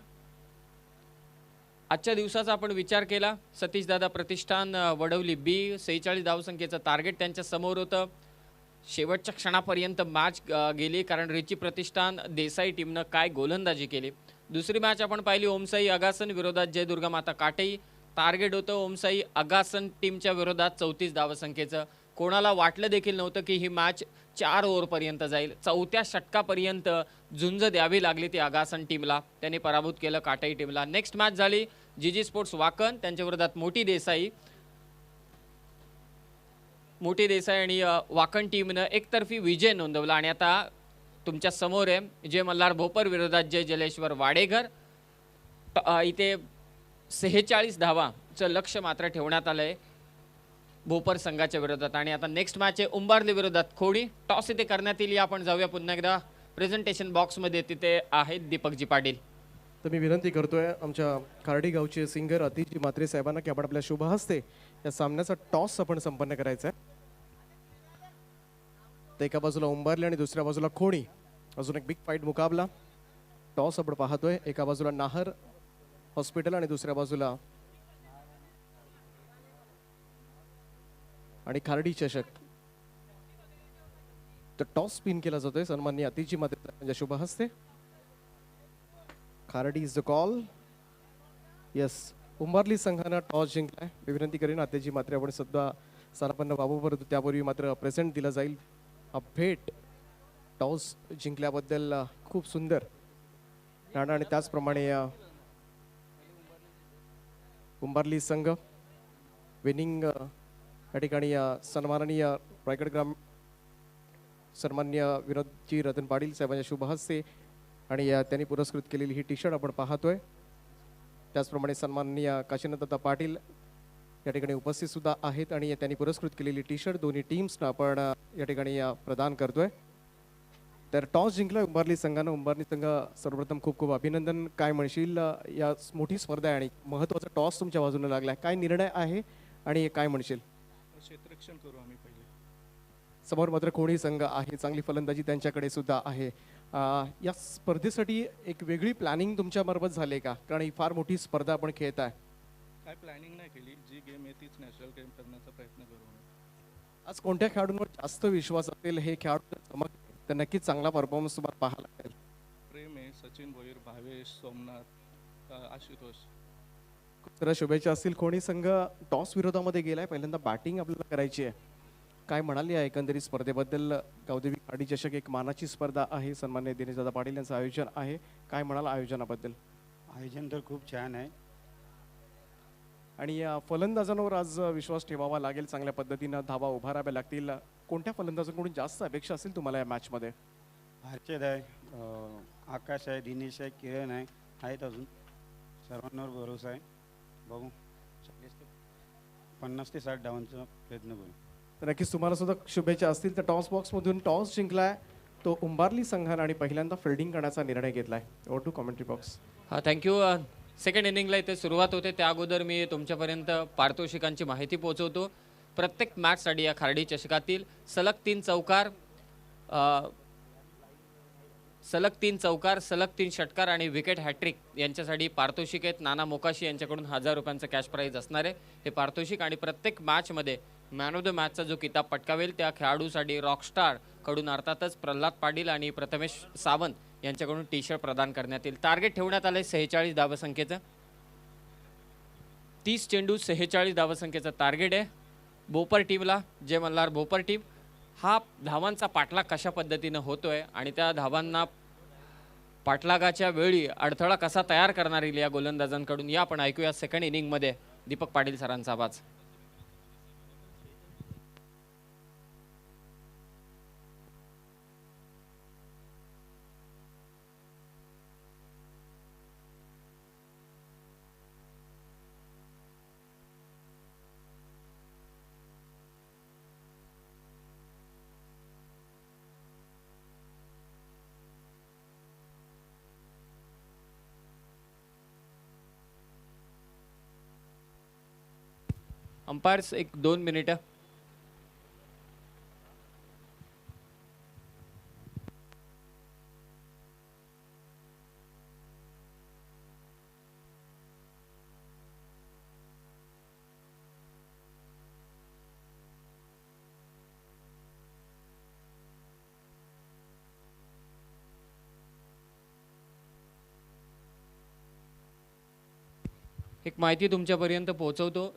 आजच्या दिवसाचा आपण विचार केला. सतीश दादा प्रतिष्ठान वडवली बी 46 धावसंख्येचं टार्गेट त्यांच्या समोर होतं. शेवटच्या क्षणापर्यंत मॅच गेली, कारण रिची प्रतिष्ठान देसाई टीमनं काय गोलंदाजी केली. दुसरी मॅच आपण पाहिली ओमसाई अगासन विरोधात जय दुर्गा माता काटेई. टार्गेट होतं ओमसाई अगासन टीमच्या विरोधात 34 धावसंख्येचं. कोणाला वाटलं देखील नव्हतं की ही मॅच 4 ओव्हरपर्यंत जाईल. 4थ्या षटकापर्यंत झुंज द्यावी लागली ती अगासन टीमला. त्यांनी पराभूत केलं काटाई टीमला. नेक्स्ट मॅच झाली जीजी स्पोर्ट्स वाकण त्यांच्या विरोधात मोठी देसाई. मोठी देसाई आणि वाकण टीमनं एकतर्फी विजय नोंदवला. आणि आता तुमच्या समोर आहे जय मल्हार भोपर विरोधात जय जलेश्वर वाडेघर. इथे 46 धावाचं लक्ष मात्र ठेवण्यात आलंय भोपर संघाच्या विरोधात. आणि आता नेक्स्ट मॅच आहे उंबारली विरोधात खोडी. टॉस इथे करण्यात येईल. आपण जाऊया पुन्हा एकदा प्रेझेंटेशन बॉक्समध्ये. तिथे आहेत दीपकजी पाटील. तर मी विनंती करतोय आमच्या खार्डी गावचे सिंगर अतिजी म्हात्रे साहेबांना की आपण आपल्या शुभ हस्ते या सामन्याचा टॉस आपण संपन्न करायचा आहे. तर एका बाजूला उंबारली आणि दुसऱ्या बाजूला खोणी. अजून एक बिग फाईट मुकाबला. टॉस आपण पाहतोय. एका बाजूला नाहर हॉस्पिटल आणि दुसऱ्या बाजूला आणि खार्डी चषक. तर टॉस स्पिन केला जातोय सन्माननीय अतिजी म्हात्रे यांच्या शुभ हस्ते. Khardi is the call. Yes, Umbarli संघानं टॉस जिंकलाय. मी विनंती करेन अतिजी म्हात्रे आपण सुद्धा सरापन्न बाबू, परंतु त्यापूर्वी मात्र प्रेझेंट दिला जाईल. हा भेट टॉस जिंकल्याबद्दल खूप सुंदर राणा. आणि त्याचप्रमाणे उंबारली संघ विनिंग या ठिकाणी सन्माननीय रायगड ग्राम सन्मान्य विनोदजी रतन पाटील साहेबांच्या शुभ हस्ते आणि त्यांनी पुरस्कृत केलेली ही टी शर्ट आपण पाहतोय. त्याचप्रमाणे सन्माननीय काशीनाथ पाटील या ठिकाणी उपस्थित सुद्धा आहेत आणि त्यांनी पुरस्कृत केलेली टी शर्ट दोन्ही टीम्सना आपण या ठिकाणी प्रदान करतोय. तर टॉस जिंकला उंबारली संघानं. उंबारली संघ सर्वप्रथम खूप खूप अभिनंदन. काय म्हणशील, या मोठी स्पर्धा आहे आणि महत्त्वाचा टॉस तुमच्या बाजूने लागला, काय निर्णय आहे आणि काय म्हणशील? क्षेत्ररक्षण करू आम्ही पहिले. समोर मात्र कोणी संघ आहे, चांगली फलंदाजी त्यांच्याकडे सुद्धा आहे. या स्पर्धेसाठी एक वेगळी प्लॅनिंग तुमच्या मार्फत झाले का? कारण ही फार मोठी स्पर्धा आपण खेळत आहे. काय प्लॅनिंग नाही केली, जी गेम आहे तीच नॅचरल गेम करण्याचा प्रयत्न करू आम्ही. आज कोणत्या खेळाडूंवर जास्त विश्वास असेल, हे खेळाडू जर चमकले तर नक्कीच चांगला परफॉर्मन्स तुम्हाला पाहायला मिळेल. प्रेम आहे, सचिन भोईर, भावेश, सोमनाथ, आशुतोष. खूप साऱ्या शुभेच्छा असतील. कोणी संघ टॉस विरोधामध्ये गेलाय, पहिल्यांदा बॅटिंग आपल्याला करायची आहे. काय म्हणाली या एकंदरीत स्पर्धेबद्दल? गावदेवी खाडी चषक एक मानाची स्पर्धा आहे, सन्माननीय दिनेशदादा पाटील यांचं आयोजन आहे. काय म्हणाल आयोजनाबद्दल? आयोजन तर खूप छान आहे. आणि या फलंदाजांवर आज विश्वास ठेवावा लागेल, चांगल्या पद्धतीनं धावा उभाराव्या लागतील. कोणत्या फलंदाजांकडून जास्त अपेक्षा असेल तुम्हाला या मॅचमध्ये? हर्षद आहे, आकाश आहे, दिनेश आहे, किरण आहे, आहेत अजून सर्वांवर भरोसा आहे. बघू 50 ते 60 धावांचा प्रयत्न करू. तर नक्कीच तुम्हाला सुद्धा शुभेच्छा असतील. तर टॉस बॉक्समधून टॉस जिंकलाय तो उंबारली संघानं आणि पहिल्यांदा फिल्डिंग करण्याचा निर्णय घेतलाय. Over to commentary box. हा, थँक्यू. सेकंड इनिंगला इथे सुरुवात होते, त्या अगोदर मी तुमच्यापर्यंत पारितोषिकांची माहिती पोहोचवतो. प्रत्येक मॅचसाठी या खारडी चषकातील सलग 3 चौकार, सलग 3 षटकार आणि विकेट हॅट्रिक यांच्यासाठी पारितोषिक आहेत. नाना मोकाशी यांच्याकडून 1000 रुपयांचं कॅश प्राईज असणार आहे हे पारितोषिक. आणि प्रत्येक मॅचमध्ये मॅन ऑफ द मॅचचा जो किताब पटकावेल त्या खेळाडूसाठी रॉकस्टार कडून अर्थातच प्रल्हाद पाटील आणि प्रथमेश सावंत यांच्याकडून टी शर्ट प्रदान करण्यात येईल. टार्गेट ठेवण्यात आलंय 46 धावसंख्येचं. 30 चेंडू 46 धावसंख्येचं टार्गेट आहे भोपर टीमला. जय मल्हार भोपर टीम. हा धावांचा पाठलाग कशा पद्धतीनं होतोय आणि त्या धावांना पाठलागाच्या वेळी अडथळा कसा तयार करणार येईल या गोलंदाजांकडून, या आपण ऐकूया सेकंड इनिंगमध्ये दीपक पाटील सरांचा आवाज. अंपायर्स 1-2 मिनिटं. एक माहिती तुमच्यापर्यंत पोहोचवतो.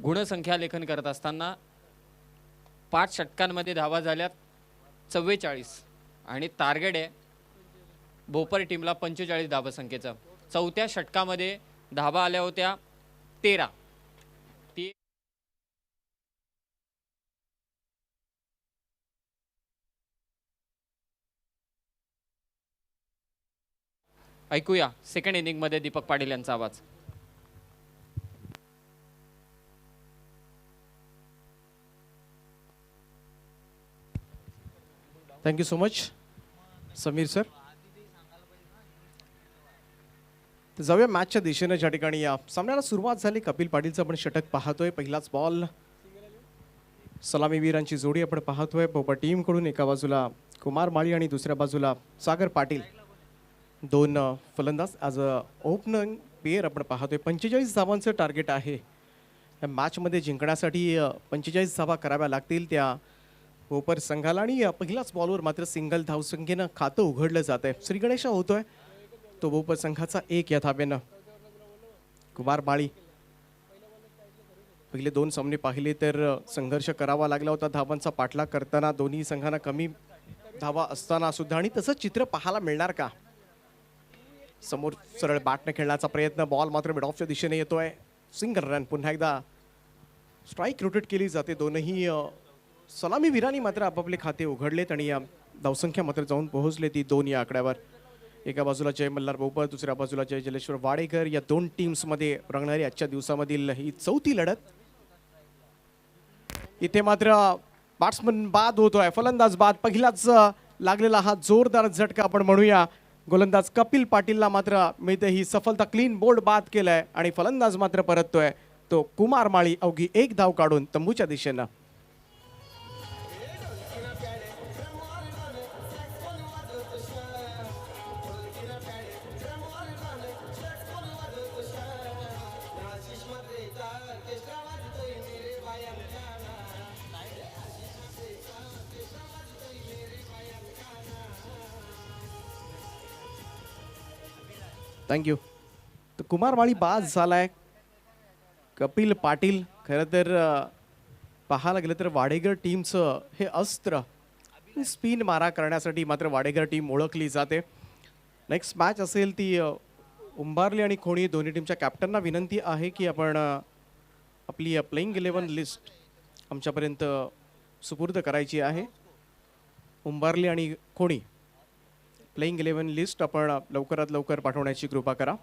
गुणसंख्या लेखन करत असताना 5 षटकांमध्ये धावा झाल्यात 44 आणि टार्गेट आहे भोपर टीमला 45 धावसंख्येचं. 4थ्या षटकामध्ये धावा आल्या होत्या 13. ऐकूया सेकंड इनिंगमध्ये दीपक पाटील यांचा आवाज. Thank you so much Sameer sir. तर जाऊया मॅचच्या दिशेने. ज्या ठिकाणी या सामन्याला सुरुवात झाली, कपिल पाटीलचं आपण षटक पाहतोय. पहिलाच बॉल, सलामीवीरांची जोडी आपण पाहतोय. भोपर टीमकडून एका बाजूला कुमार माळी आणि दुसऱ्या बाजूला सागर पाटील, 2 फलंदाज. आज ओपनिंग पेअर आपण पाहतोय. 45 धावांचं टार्गेट आहे या मॅचमध्ये. जिंकण्यासाठी 45 धावा कराव्या लागतील त्या भोपर संघाला. आणि पहिल्याच बॉलवर मात्र सिंगल धावसंख्येनं खातं उघडलं जात आहे. श्रीगणेशा होतोय तो भोपर संघाचा 1 या धावेनं. कुमार माळी पहिले 2 सामने पाहिले तर संघर्ष करावा लागला होता धावांचा पाठलाग करताना, दोन्ही संघांना कमी धावा असताना सुद्धा. आणि तसंच चित्र पाहायला मिळणार का? समोर सरळ बॅटने खेळण्याचा प्रयत्न, बॉल मात्र मिड ऑफच्या दिशेने येतोय. Single run. पुन्हा एकदा स्ट्राईक रोटेट केली जाते. दोनही सलामीवीरांनी मात्र आपापले खाते उघडलेत आणि या धावसंख्या मात्र जाऊन पोहोचले ती 2 या आकड्यावर. एका बाजूला जय मल्हार भोपर, दुसऱ्या बाजूला जय जलेश्वर वाडेकर. या 2 टीम्समध्ये रंगणारी आजच्या दिवसामधील ही 4थी लढत. इथे मात्र बॅट्समन बाद होतोय, फलंदाज बाद. पहिलाच लागलेला हा जोरदार झटका आपण म्हणूया. गोलंदाज कपिल पाटीलला मात्र मिळते ही सफलता. क्लीन बोल्ड बाद केलाय आणि फलंदाज मात्र परततोय तो कुमार माळी, अवघी 1 धाव काढून तंबूच्या दिशेनं. थँक्यू. तर कुमार माळी बाद झालाय. कपिल पाटील खरं तर पाहायला गेलं तर वाडेकर टीमचं हे अस्त्र स्पिन मारा करण्यासाठी मात्र वाडेकर टीम ओळखली जाते. नेक्स्ट मॅच असेल ती उंबारली आणि खोणी दोन्ही टीमच्या कॅप्टनना विनंती आहे की आपण आपली प्लेइंग 11 लिस्ट आमच्यापर्यंत सुपूर्द करायची आहे. उंबारली आणि खोणी प्लेइंग 11 लिस्ट आपण लवकरात लवकर पाठवण्याची कृपा करा.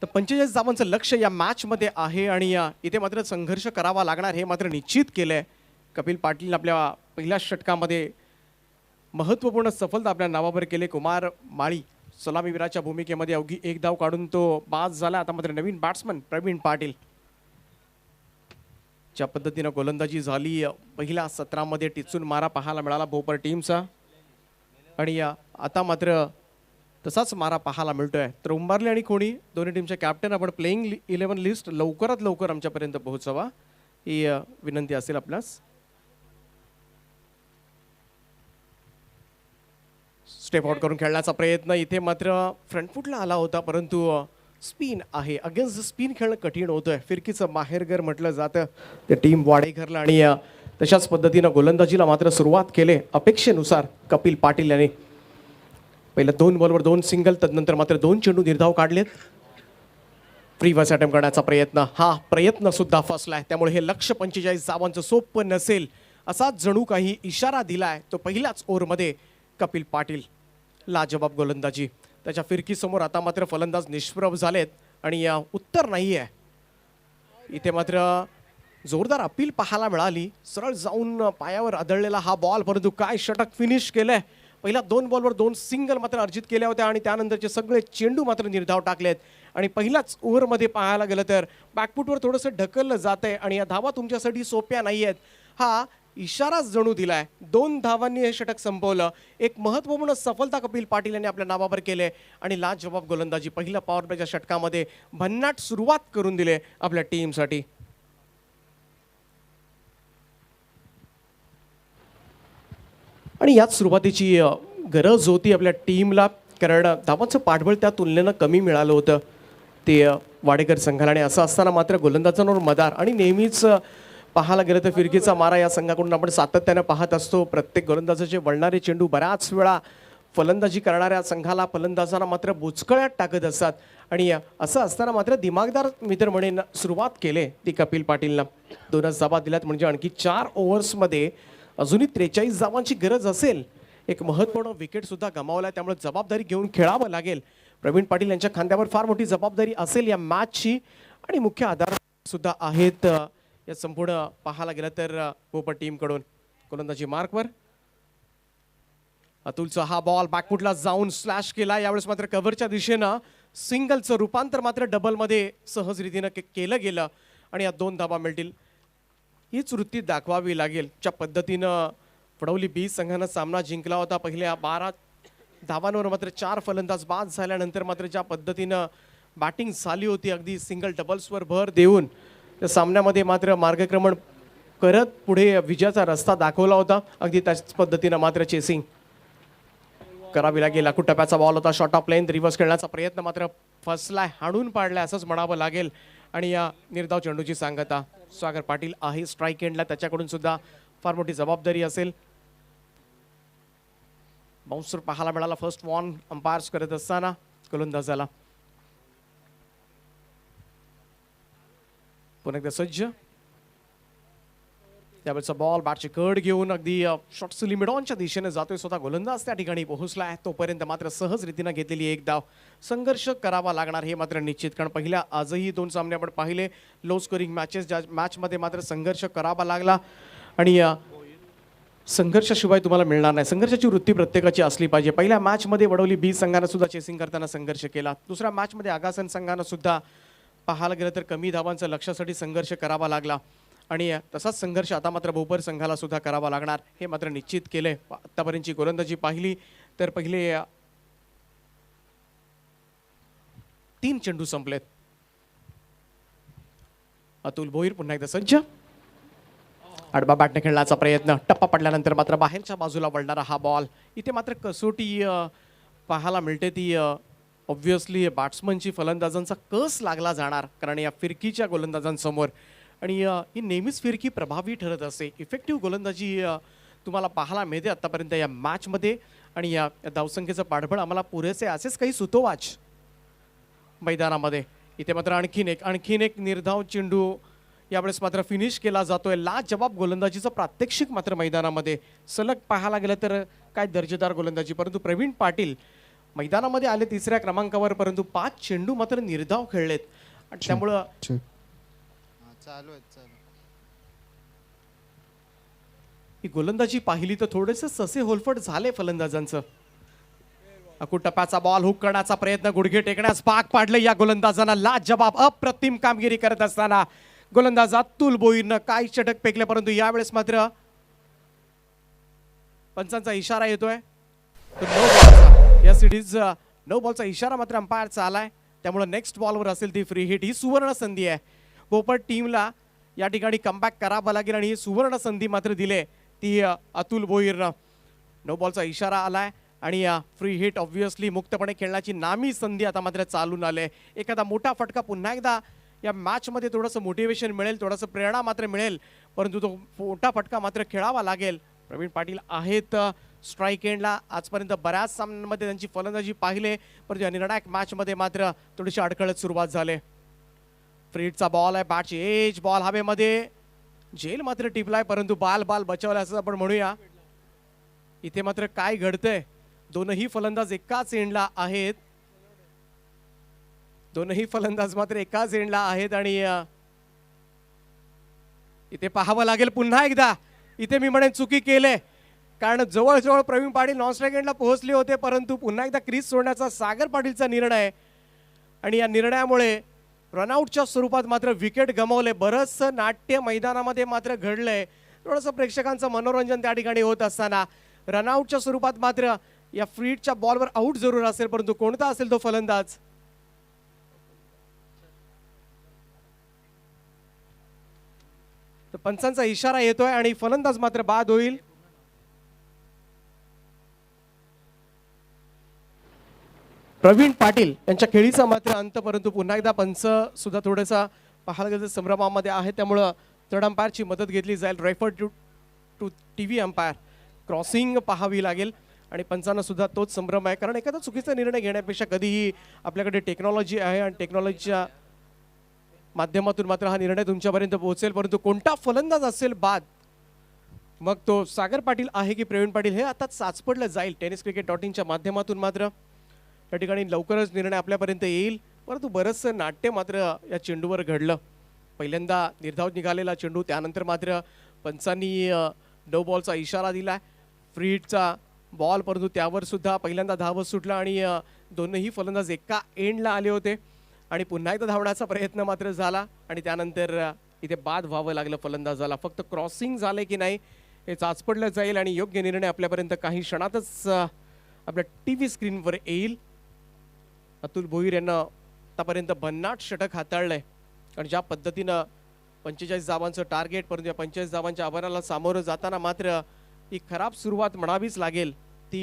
तर 45 धावांचं लक्ष या मॅचमध्ये आहे आणि इथे मात्र संघर्ष करावा लागणार हे मात्र निश्चित केलंय. कपिल पाटील आपल्या पहिल्या षटकामध्ये महत्त्वपूर्ण सफलता आपल्या नावावर केले. कुमार माळी सलामीवीराच्या भूमिकेमध्ये अवघी एक धाव काढून तो बाद झाला. आता मात्र नवीन बॅट्समन प्रवीण पाटील ज्या पद्धतीनं गोलंदाजी झाली पहिल्या सत्रामध्ये टिचून मारा पाहायला मिळाला भोपर टीमचा आणि आता मात्र तसाच मारा पाहायला मिळतोय. तर उंबारली आणि खोणी दोन्ही टीमचे कॅप्टन आपण प्लेइंग 11 लिस्ट लवकरात लवकर आमच्यापर्यंत पोहोचवा ही विनंती असेल आपल्यास. स्टेप आउट करून खेळण्याचा प्रयत्न इथे मात्र फ्रंट फुटला आला होता परंतु स्पिन आहे. अगेन्स्ट स्पिन खेळणं कठीण होतंय. फिरकीचं माहेरघर म्हटलं जातं ते टीम वाडेघरला आणि तशाच पद्धतीनं गोलंदाजीला मात्र सुरुवात केले अपेक्षेनुसार कपिल पाटील यांनी. पहिल्या 2 बॉलवर 2 सिंगल तदनंतर मात्र 2 चेंडू निर्धाव काढलेत. फ्री बस अटेम्प्ट करण्याचा प्रयत्न हा प्रयत्न सुद्धा फसलाय. त्यामुळे हे लक्ष 45 धावांचं सोपं नसेल असा जणू काही इशारा दिलाय तो पहिल्याच ओव्हरमध्ये कपिल पाटील. लाजवाब गोलंदाजी त्याच्या फिरकीसमोर आता मात्र फलंदाज निष्प्रभ झालेत आणि उत्तर नाही आहे. इथे मात्र जोरदार अपील पाहायला मिळाली. सरळ जाऊन पायावर आदळलेला हा बॉल परंतु काय षटक फिनिश केलंय. पहिल्या 2 बॉलवर 2 सिंगल मात्र अर्जित केल्या होत्या आणि त्यानंतरचे सगळे चेंडू मात्र निर्धाव टाकलेत आणि पहिल्याच ओव्हरमध्ये पाहायला गेलं तर बॅकफुटवर थोडंसं ढकललं जात आहे आणि या धावा तुमच्यासाठी सोप्या नाही आहेत हा इशाराच जणू दिलाय. 2 धावांनी हे षटक संपवलं. एक महत्त्वपूर्ण सफलता कपिल पाटील यांनी आपल्या नावावर केले आणि लाजवाब गोलंदाजी पहिल्या पॉवर प्लेच्या षटकामध्ये भन्नाट सुरुवात करून दिले आपल्या टीमसाठी. आणि याच सुरुवातीची गरज होती आपल्या टीमला कारण धावांचं पाठबळ त्या तुलनेनं कमी मिळालं होतं ते वाडेकर संघाला. आणि असं असताना मात्र गोलंदाजांवर मदार आणि नेहमीच पाहायला गेलं तर फिरकीचा मारा या संघाकडून आपण सातत्यानं पाहत असतो. प्रत्येक गोलंदाजाचे वळणारे चेंडू बऱ्याच वेळा फलंदाजी करणाऱ्या संघाला फलंदाजांना मात्र बुचकळ्यात टाकत असतात आणि असं असताना मात्र दिमागदार मित्र म्हणून सुरुवात केले ती कपिल पाटीलनं. 2च धावा दिल्यात म्हणजे आणखी 4 ओव्हर्समध्ये अजूनही 43 धावांची गरज असेल. एक महत्त्वपूर्ण विकेट सुद्धा गमावला त्यामुळे जबाबदारी घेऊन खेळावं लागेल. प्रवीण पाटील यांच्या खांद्यावर फार मोठी जबाबदारी असेल या मॅचची आणि मुख्य आधार सुद्धा आहेत या संपूर्ण पाहायला गेलं तर भोपर टीमकडून. गोलंदाजी मार्कवर अतुलचा हा बॉल बॅकफुटला जाऊन स्लॅश केला. यावेळेस मात्र कव्हरच्या दिशेनं सिंगलचं रूपांतर मात्र डबलमध्ये सहज रीतीनं केलं गेलं आणि या 2 धावा मिळतील. हीच वृत्ती दाखवावी लागेल. ज्या पद्धतीनं वडवली बी संघानं सामना जिंकला होता पहिल्या 12 धावांवर मात्र 4 फलंदाज बाद झाल्यानंतर मात्र ज्या पद्धतीनं बॅटिंग झाली होती अगदी सिंगल डबल्सवर भर देऊन त्या सामन्यामध्ये मात्र मार्गक्रमण करत पुढे विजयाचा रस्ता दाखवला होता. अगदी त्याच पद्धतीनं मात्र चेसिंग करावी लागेल. लाकूड टप्प्याचा बॉल होता शॉर्ट ऑफ लेंथ रिव्हर्स खेळण्याचा प्रयत्न मात्र फसलाय हाणून पाडलाय असंच म्हणावं लागेल. आणि या निर्धाव चेंडूची सांगता सागर पाटील आहे स्ट्राईक एंडला त्याच्याकडून सुद्धा फार मोठी जबाबदारी असेल. बाउन्सर पाहायला मिळाला फर्स्ट वॉन अंपायर्स करत असताना गोलंदाजाला. पुन्हा एकदा सज्ज त्यावेळेचा बॉल बॅटची कड घेऊन अगदी शॉर्ट लिमिडॉनच्या दिशेने जातोय. स्वतः गोलंदाज त्या ठिकाणी पोहोचलाय. तोपर्यंत मात्र सहज रीतीनं घेतलेली एक धाव. संघर्ष करावा लागणार हे मात्र निश्चित कारण पहिल्या आजही 2 सामने आपण पाहिले लो स्कोरिंग मॅचेस ज्या मॅचमध्ये मात्र संघर्ष करावा लागला आणि संघर्षाशिवाय तुम्हाला मिळणार नाही. संघर्षाची वृत्ती प्रत्येकाची असली पाहिजे. पहिल्या मॅचमध्ये वडवली बी संघानं सुद्धा चेसिंग करताना संघर्ष केला. दुसऱ्या मॅचमध्ये आगासन संघानं सुद्धा पाहायला गेलं तर कमी धावांचा लक्ष्यासाठी संघर्ष करावा लागला आणि तसाच संघर्ष आता मात्र भोपर संघाला सुद्धा करावा लागणार हे मात्र निश्चित केले. आतापर्यंतची गोलंदाजी पाहिली तर पहिले 3 चेंडू संपलेत. अतुल भोईर पुन्हा एकदा सज्ज आडबा बॅटने खेळण्याचा प्रयत्न टप्पा पडल्यानंतर मात्र बाहेरच्या बाजूला वळणारा हा बॉल. इथे मात्र कसोटी पाहायला मिळते ती ऑब्व्हियसली बॅट्समनची फलंदाजांचा कस लागला जाणार, कारण या फिरकीच्या गोलंदाजांसमोर. आणि ही नेहमीच फिरकी प्रभावी ठरत असते. इफेक्टिव्ह गोलंदाजी तुम्हाला पाहायला मिळते आतापर्यंत या मॅचमध्ये. आणि या धावसंख्येचं पाठबळ आम्हाला पुरेसे असेच काही सुतोवाच मैदानामध्ये. इथे मात्र आणखीन एक निर्धाव चेंडू यावेळेस मात्र फिनिश केला जातोय. लाजवाब गोलंदाजीचं प्रात्यक्षिक मात्र मैदानामध्ये सलग पाहायला गेलं तर काय दर्जेदार गोलंदाजी. परंतु प्रवीण पाटील मैदानामध्ये आले 3ऱ्या क्रमांकावर, परंतु 5 चेंडू मात्र निर्धाव खेळलेत. आणि त्यामुळं ही गोलंदाजी पाहिली तर थोडेसे ससे होलफट झाले फलंदाजांचं. अकुट टप्प्याचा बॉल हुक करण्याचा प्रयत्न, गुडघे टेकण्यास भाग पाडले या गोलंदाजांना. लाजवाब अप्रतिम कामगिरी करत असताना गोलंदाज अतुल भोईरनं काय षटक फेकले, परंतु यावेळेस मात्र पंचांचा इशारा येतोय. नो बॉलचा या सिरीज नो बॉलचा इशारा मात्र अंपायरचा आलाय. त्यामुळे नेक्स्ट बॉलवर असेल ती फ्री हिट. ही सुवर्ण संधी आहे पोपट टीमला या ठिकाणी कमबॅक करावा लागेल आणि ही सुवर्ण संधी मात्र दिले ती अतुल भोईरनं. नो बॉलचा इशारा आलाय आणि फ्री हिट ऑब्व्हियसली मुक्तपणे खेळण्याची नामी संधी आता मात्र चालून आले. एखादा मोठा फटका पुन्हा एकदा या मॅचमध्ये थोडंसं मोटिवेशन मिळेल, थोडंसं प्रेरणा मात्र मिळेल, परंतु तो मोठा फटका मात्र खेळावा लागेल. प्रवीण पाटील आहेत स्ट्राईक एंडला. आजपर्यंत बऱ्याच सामन्यांमध्ये त्यांची फलंदाजी पाहिले, परंतु या निर्णायक मॅचमध्ये मात्र थोडीशी अडखळत सुरुवात झाली. फ्री हिटचा बॉल आहे, बॅटची एज, बॉल हवेमध्ये, झेल मात्र टिपलाय, परंतु बाल बचावला असं आपण म्हणूया. इथे मात्र काय घडतंय, दोनही फलंदाज एकाच एंडला आहेत. दोनही फलंदाज मात्र एकाच एंडला आहेत आणि इथे पाहावं लागेल पुन्हा एकदा. इथे मी म्हणेन चुकी केले, कारण जवळजवळ प्रवीण पाटील नॉनस्ट्राईक एंडला पोहोचले होते, परंतु पुन्हा एकदा क्रीज सोडण्याचा सागर पाटीलचा निर्णय आणि या निर्णयामुळे रनआउटच्या स्वरूपात मात्र विकेट गमावले. बरंचसं नाट्य मैदानामध्ये मात्र घडलंय. थोडंसं प्रेक्षकांचं मनोरंजन त्या ठिकाणी होत असताना रनआउटच्या स्वरूपात मात्र या फ्री हिटच्या बॉलवर आऊट जरूर असेल, परंतु कोणता असेल तो फलंदाज. तर पंचांचा इशारा येतोय आणि फलंदाज मात्र बाद होईल. प्रवीण पाटील यांच्या खेळीचा मात्र अंत, परंतु पुन्हा एकदा पंच सुद्धा थोडासा पाहायला गेलं संभ्रमामध्ये आहे, त्यामुळं थर्ड अंपायरची मदत घेतली जाईल. Refer to TV umpire crossing पाहावी लागेल आणि पंचांना सुद्धा तोच संभ्रम आहे, कारण एखादा चुकीचा निर्णय घेण्यापेक्षा कधीही आपल्याकडे टेक्नॉलॉजी आहे आणि टेक्नॉलॉजीच्या माध्यमातून मात्र हा निर्णय तुमच्यापर्यंत पोहोचेल. परंतु कोणता फलंदाज असेल बाद, मग तो सागर पाटील आहे की प्रवीण पाटील, हे आता चाचपडलं जाईल. tenniscricket.in च्या माध्यमातून मात्र त्या ठिकाणी लवकरच निर्णय आपल्यापर्यंत येईल. परंतु बरंचसं नाट्य मात्र या चेंडूवर घडलं. पहिल्यांदा निर्धाव निघालेला चेंडू, त्यानंतर मात्र पंचांनी नो बॉलचा इशारा दिला. फ्री हिटचा बॉल, परंतु त्यावर सुद्धा पहिल्यांदा धावत सुटला आणि दोनही फलंदाज एका एंडला आले होते आणि पुन्हा एकदा धावण्याचा प्रयत्न मात्र झाला आणि त्यानंतर इथे बाद व्हावं लागलं फलंदाजाला. फक्त क्रॉसिंग झाले की नाही हे चाचपडलं जाईल आणि योग्य निर्णय आपल्यापर्यंत काही क्षणातच आपल्या टीव्ही स्क्रीनवर येईल. अतुल भोईर यांना आतापर्यंत भन्नाट षटक हाताळलंय आणि ज्या पद्धतीनं 45 धावांचं टार्गेट, परंतु या 45 धावांच्या आव्हानाला सामोरं जाताना मात्र ही खराब सुरुवात म्हणावीच लागेल ती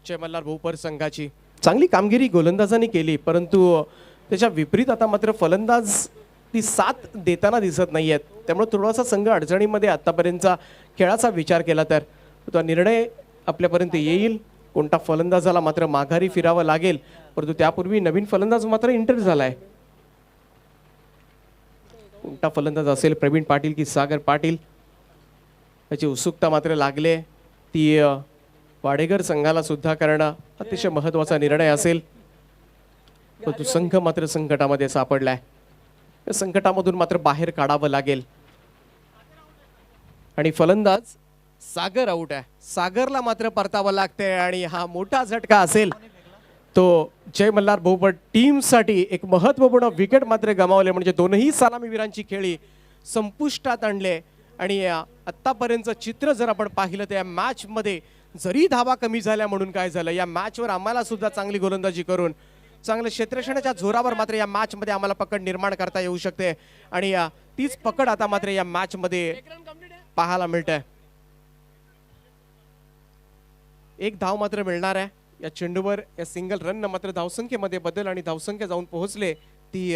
जय मल्हार भोपर संघाची. चांगली कामगिरी गोलंदाजांनी केली, परंतु त्याच्या विपरीत आता मात्र फलंदाज ती साथ देताना दिसत नाही आहेत. त्यामुळे थोडासा संघ अडचणीमध्ये आतापर्यंतचा खेळाचा विचार केला तर तो निर्णय आपल्यापर्यंत येईल. कोणता फलंदाजाला मात्र माघारी फिरावं लागेल, परंतु त्यापूर्वी नवीन फलंदाज मात्र एंटर झालाय. कोणता फलंदाज असेल, प्रवीण पाटील की सागर पाटील, याची उत्सुकता मात्र लागले. ती वाडेकर संघाला सुद्धा करणं अतिशय महत्त्वाचा निर्णय असेल, परंतु संघ मात्र संकटामध्ये सापडलाय. या संकटामधून मात्र बाहेर काढावं लागेल आणि फलंदाज सागर आउट आहे. सागरला मात्र परतावं लागतंय आणि हा मोठा झटका असेल तो जय मल्हार भोपर टीमसाठी. एक महत्त्वपूर्ण विकेट मात्र गमावले, म्हणजे दोनही सलामीवीरांची खेळी संपुष्टात आणले आणि आत्तापर्यंतचं चित्र जर आपण पाहिलं तर या मॅचमध्ये जरी धावा कमी झाल्या म्हणून काय झालं, या मॅचवर आम्हाला सुद्धा चांगली गोलंदाजी करून चांगलं क्षेत्ररक्षणाच्या जोरावर मात्र या मॅचमध्ये आम्हाला पकड निर्माण करता येऊ शकते आणि तीच पकड आता मात्र या मॅचमध्ये पाहायला मिळते. एक धाव मात्र मिळणार आहे या चेंडूवर या सिंगल रन मात्र धावसंख्येमध्ये बदल आणि धावसंख्या जाऊन पोहोचले ती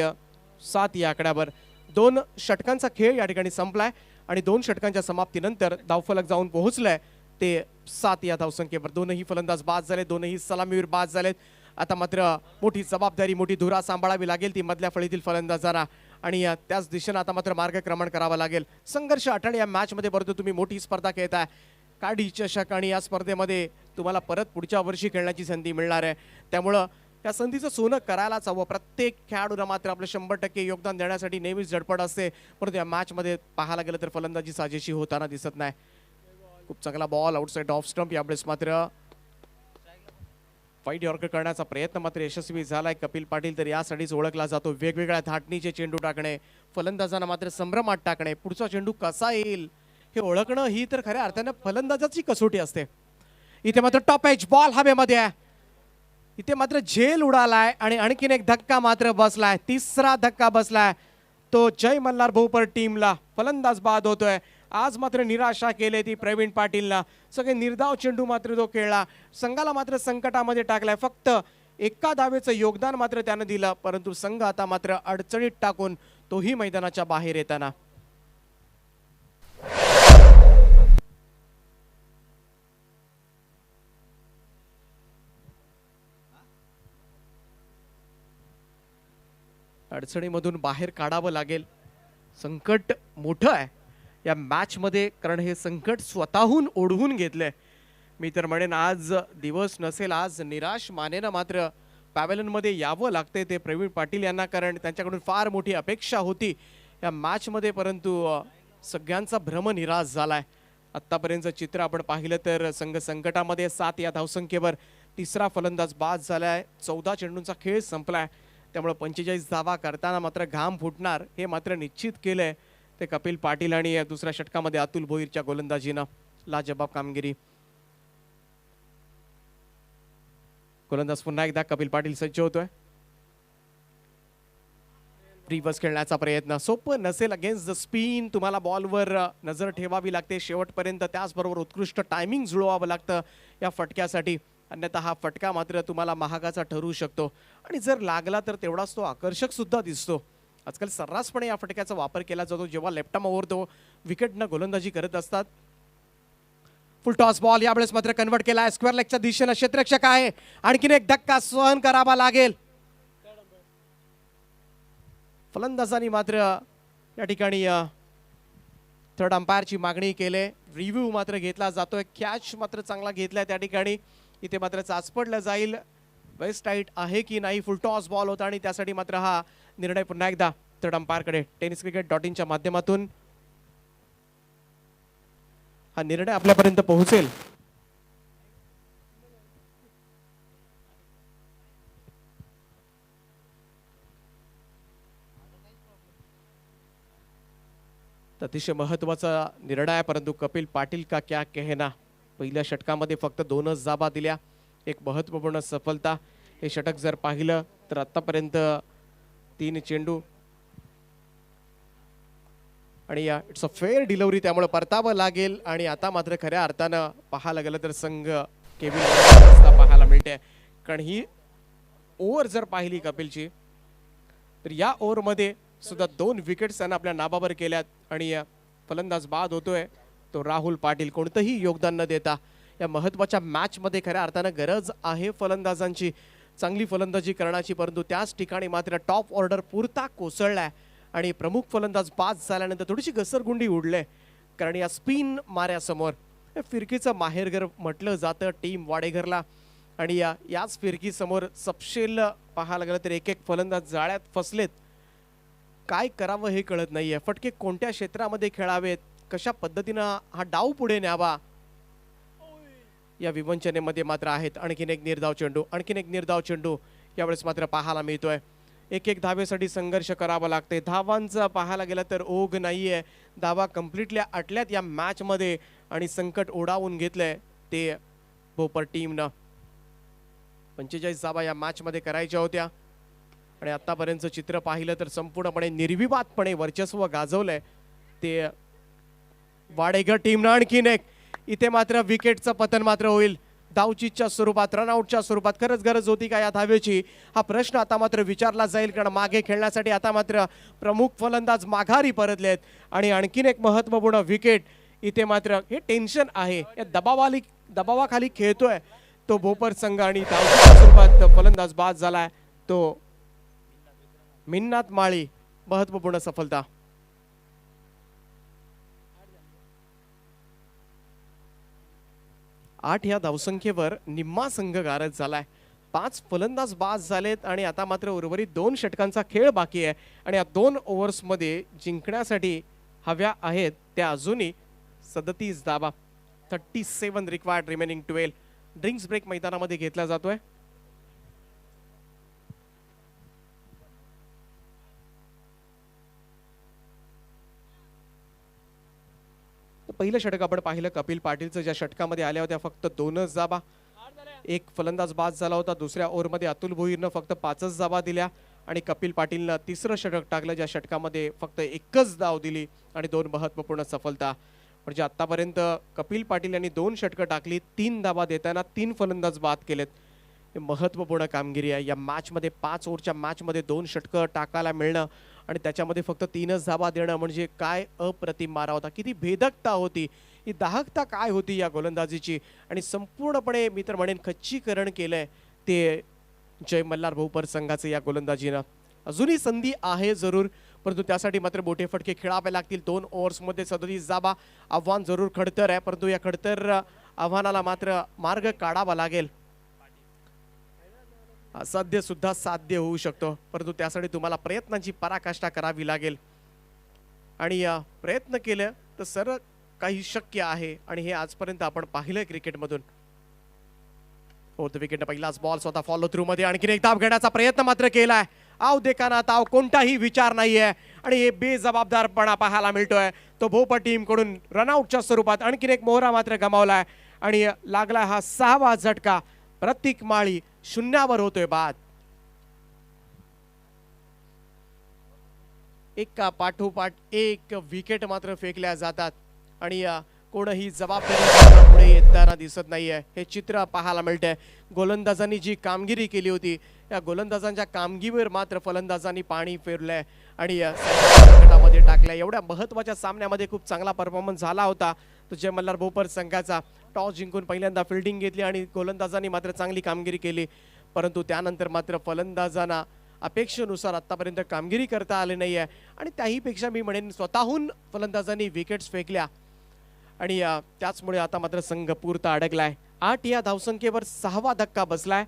7 या आकड्यावर. 2 षटकांचा खेळ या ठिकाणी संपलाय आणि 2 षटकांच्या समाप्तीनंतर धावफलक जाऊन पोहोचलाय ते 7 या धावसंख्येवर. दोनही फलंदाज बाद झाले, दोनही सलामीवीर बाद झालेत. आता मात्र मोठी जबाबदारी, मोठी धुरा सांभाळावी लागेल ती मधल्या फळीतील फलंदाजांना आणि त्याच दिशेने आता मात्र मार्गक्रमण करावा लागेल. संघर्ष अटाणी या मॅचमध्ये परंतु तुम्ही मोठी स्पर्धा खेळताय. काडी चषक आणि या स्पर्धेमध्ये तुम्हाला परत पुढच्या वर्षी खेळण्याची संधी मिळणार आहे. त्यामुळं या संधीचं सोनं करायलाच हवं. प्रत्येक खेळाडूला मात्र आपलं 100% योगदान देण्यासाठी नेहमीच धडपड असते, परंतु या मॅचमध्ये पाहायला गेलं तर फलंदाजी साजेशी होताना दिसत नाही. खूप चांगला बॉल आउटसाइड ऑफ स्टंप. यावेळेस मात्र वाईट यॉर्कर करण्याचा प्रयत्न मात्र यशस्वी झालाय. कपिल पाटील तर यासाठीच ओळखला जातो. वेगवेगळ्या धाटणीचे चेंडू टाकणे, फलंदाजांना मात्र संभ्रमात टाकणे, पुढचा चेंडू कसा येईल हे ओळखणं ही तर खऱ्या अर्थानं फलंदाजाची कसोटी असते. इथे मात्र टॉप एज बॉल हवेमध्ये आहे. इथे मात्र झेल उडालाय आणि आणखीन एक धक्का मात्र बसलाय. तिसरा धक्का बसलाय तो जय मल्हार भोपर टीमला. फलंदाज बाद होतोय. आज मात्र निराशा केली ती प्रवीण पाटीलला. सगळे निर्धाव चेंडू मात्र तो खेळला. संघाला मात्र संकटामध्ये टाकलाय. फक्त एका धावेचं योगदान मात्र त्यानं दिलं, परंतु संघ आता मात्र अडचणीत टाकून तोही मैदानाच्या बाहेर येताना. अडचणीमधून बाहेर काढावं लागेल. संकट मोठं आहे या मॅचमध्ये, कारण हे संकट स्वतःहून ओढवून घेतलंय. मी तर म्हणेन आज दिवस नसेल, आज निराश मानेनं मात्र पॅव्हेलियनमध्ये यावं लागते ते प्रवीण पाटील यांना, कारण त्यांच्याकडून फार मोठी अपेक्षा होती या मॅचमध्ये, परंतु सगळ्यांचा भ्रम निराश झालाय. आत्तापर्यंतचं चित्र आपण पाहिलं तर संघ संकटामध्ये. 7 या धावसंख्येवर तिसरा फलंदाज बाद झालाय. 14 चेंडूंचा खेळ संपलाय. त्यामुळे 45 धावा करताना मात्र घाम फुटणार हे मात्र निश्चित केलंय ते कपिल पाटील. आणि दुसऱ्या षटकामध्ये अतुल भोईरच्या गोलंदाजीनं लाजबाब कामगिरी. गोलंदाज पुन्हा एकदा कपिल पाटील सज्ज होतोय. रिव्हर्स खेळण्याचा प्रयत्न सोपं नसेल. अगेन्स्ट द स्पिन तुम्हाला बॉलवर नजर ठेवावी लागते शेवटपर्यंत. त्याचबरोबर उत्कृष्ट टायमिंग जुळवावं लागतं या फटक्यासाठी, अन्यथा हा फटका मात्र तुम्हाला महागाचा ठरू शकतो. आणि जर लागला तर तेवढाच तो आकर्षक सुद्धा दिसतो. आजकाल सर्रासपणे या फटक्याचा वापर केला जातो जेव्हा लेफ्ट आर्मवर तो विकेटनं गोलंदाजी करत असतात. फुल टॉस बॉल यावेळेस मात्र कन्वर्ट केला स्क्वेअर लेगच्या दिशेनं. क्षेत्ररक्षक आहे. आणखीन एक धक्का सहन करावा लागेल. फलंदाजांनी मात्र या ठिकाणी थर्ड अंपायरची मागणी केली. रिव्ह्यू मात्र घेतला जातोय. कॅच मात्र चांगला घेतलाय त्या ठिकाणी. इथे मात्र चाचपडलं जाईल वेस्ट राईट आहे की नाही. फुल टॉस बॉल होता आणि त्यासाठी मात्र हा निर्णय पुन्हा एकदा थर्ड अंपायरकडे. tenniscricket.in च्या माध्यमातून हा निर्णय आपल्यापर्यंत पोहोचेल. अतिशय महत्वाचा निर्णय आहे, परंतु कपिल पाटील का क्या कहना. पहिल्या षटकामध्ये फक्त 2च धावा दिल्या, एक महत्वपूर्ण सफलता. हे षटक जर पाहिलं तर आतापर्यंत 3 चेंडू आणि इट्स अ फेअर डिलिव्हरी, त्यामुळे परतावं लागेल. आणि आता मात्र खऱ्या अर्थानं पाहायला गेलं तर संघ केविन पाहायला मिळते, कारण ही ओव्हर जर पाहिली कपिलची तर या ओव्हरमध्ये सुद्धा 2 विकेट्स त्यांना आपल्या नाबावर केल्यात. आणि फलंदाज बाद होतोय तो राहुल पाटील. कोणतंही योगदान न देता या महत्त्वाच्या मॅचमध्ये खऱ्या अर्थानं गरज आहे फलंदाजांची चांगली फलंदाजी करण्याची, परंतु त्याच ठिकाणी मात्र टॉप ऑर्डर पुरता कोसळलाय आणि प्रमुख फलंदाज बाद झाल्यानंतर थोडीशी घसरगुंडी उडले, कारण या स्पिन माऱ्यासमोर फिरकीचं माहेरघर म्हटलं जातं टीम वाडेघरला. आणि याच फिरकीसमोर सपशेल पाहायला गेलं तर एक फलंदाज जाळ्यात फसलेत. काय करावं हे कळत नाहीये. फटके कोणत्या क्षेत्रामध्ये खेळावेत, कशा पद्धतीनं हा डाव पुढे न्यावा या विवंचनेमध्ये मात्र आहेत. आणखीन एक निर्धाव चेंडू, आणखीन एक निर्धाव चेंडू यावेळेस मात्र पाहायला मिळतोय. एक धावेसाठी संघर्ष करावा लागते. धावांचं पाहायला गेलं तर ओघ नाहीये. धावा कम्प्लिटली अटल्यात या मॅचमध्ये आणि संकट ओढावून घेतलंय ते भोपर टीमनं. 45 धावा या मॅचमध्ये करायच्या होत्या आणि आतापर्यंतचं चित्र पाहिलं तर संपूर्णपणे निर्विवादपणे वर्चस्व गाजवलंय ते वाडेघर टीमनं. आणखीन एक इथे मात्र विकेटचं पतन मात्र होईल. धावचीच्या स्वरूपात, रनआउटच्या स्वरूपात खरंच गरज होती का या धावेची, हा प्रश्न आता मात्र विचारला जाईल. कारण मागे खेळण्यासाठी आता मात्र प्रमुख फलंदाज माघारी परतलेत आणि आणखीन एक महत्त्वपूर्ण विकेट इथे मात्र हे टेन्शन आहे. या दबावाखाली खेळतोय तो भोपर संघ आणि धावचीच्या स्वरूपात फलंदाज बाद झालाय तो मिन्नात माळी. महत्त्वपूर्ण सफलता. आठ या धावसंख्येवर निम्मा संघ गारद झालाय. 5 फलंदाज बाद झालेत आणि आता मात्र उर्वरित 2 षटकांचा खेळ बाकी आहे आणि या 2 ओव्हर्समध्ये जिंकण्यासाठी हव्या आहेत त्या अजूनही 37 धावा. 37 रिक्वायर्ड, रिमेनिंग 12. ड्रिंक्स ब्रेक मैदानामध्ये घेतला जातोय. पहिलं षटक आपण पाहिलं कपिल पाटीलचं, ज्या षटकामध्ये आल्या होत्या फक्त 2च धावा. एक फलंदाज बाद झाला होता. दुसऱ्या ओव्हरमध्ये अतुल भोईरनं फक्त 5च धावा दिल्या आणि कपिल पाटीलनं तिसरं षटक टाकलं, ज्या षटकामध्ये फक्त 1च धाव दिली आणि 2 महत्त्वपूर्ण सफलता. म्हणजे आतापर्यंत कपिल पाटील यांनी 2 षटकं टाकली, 3 धावा देताना 3 फलंदाज बाद केलेत. हे महत्त्वपूर्ण कामगिरी आहे. या मॅचमध्ये 5 ओव्हरच्या मॅचमध्ये 2 षटकं टाकायला मिळणं आणि त्याच्यामध्ये फक्त 3च धावा देणं म्हणजे काय अप्रतिम मारा होता. किती भेदकता होती, ही दाहकता काय होती या गोलंदाजीची आणि संपूर्णपणे मी तर म्हणेन खच्चीकरण केलंय ते जय मल्हार भोपर संघाचं या गोलंदाजीनं. अजूनही संधी आहे जरूर, परंतु त्यासाठी मात्र मोठे फटके खेळावे लागतील. 2 ओव्हर्समध्ये 37 धावा. आव्हान जरूर खडतर आहे, परंतु या खडतर आव्हानाला मात्र मार्ग काढावा लागेल. असाध्य सुद्धा साध्य होऊ शकतो, परंतु त्यासाठी तुम्हाला प्रयत्नांची पराकाष्ठा करावी लागेल आणि प्रयत्न केले तर सर्व काही शक्य आहे आणि हे आजपर्यंत आपण पाहिलंय क्रिकेटमधून. फोर्थ विकेट पहिलाच बॉल स्वतः फॉलो थ्रू मध्ये आणखीन एक धाव घेण्याचा प्रयत्न मात्र केलाय. आव देखाना ताव, कोणताही विचार नाहीये आणि हे बेजबाबदारपणा पाहायला मिळतोय तो भोपर टीम कडून. रनआउटच्या स्वरूपात आणखीन एक मोहरा मात्र गमावलाय आणि लागलाय हा 6वा झटका. प्रतीक माळी 0वर होतोय बाद. एका पाठोपाठ एक विकेट मात्र फेकल्या जातात आणि कोणही जबाबदारी पुढे येताना दिसत नाहीये. हे चित्र पाहायला मिळतंय. गोलंदाजांनी जी कामगिरी केली होती, या गोलंदाजांच्या कामगिरीवर मात्र फलंदाजांनी पाणी फेरलंय आणि संकटामध्ये टाकलंय. एवढ्या महत्वाच्या सामन्यामध्ये खूप चांगला परफॉर्मन्स झाला होता तो जय मल्हार भोपर संघाचा. टॉस जिंकून पहिल्यांदा फिल्डिंग घेतली आणि गोलंदाजांनी मात्र चांगली कामगिरी केली, परंतु त्यानंतर मात्र फलंदाजांना अपेक्षेनुसार आतापर्यंत कामगिरी करता आली नाहीये आणि त्याहीपेक्षा मी म्हणेन स्वतःहून फलंदाजांनी विकेट्स फेकल्या आणि त्याचमुळे आता मात्र संघ पुरता अडकलाय. 8 या धावसंख्येवर 6वा धक्का बसलाय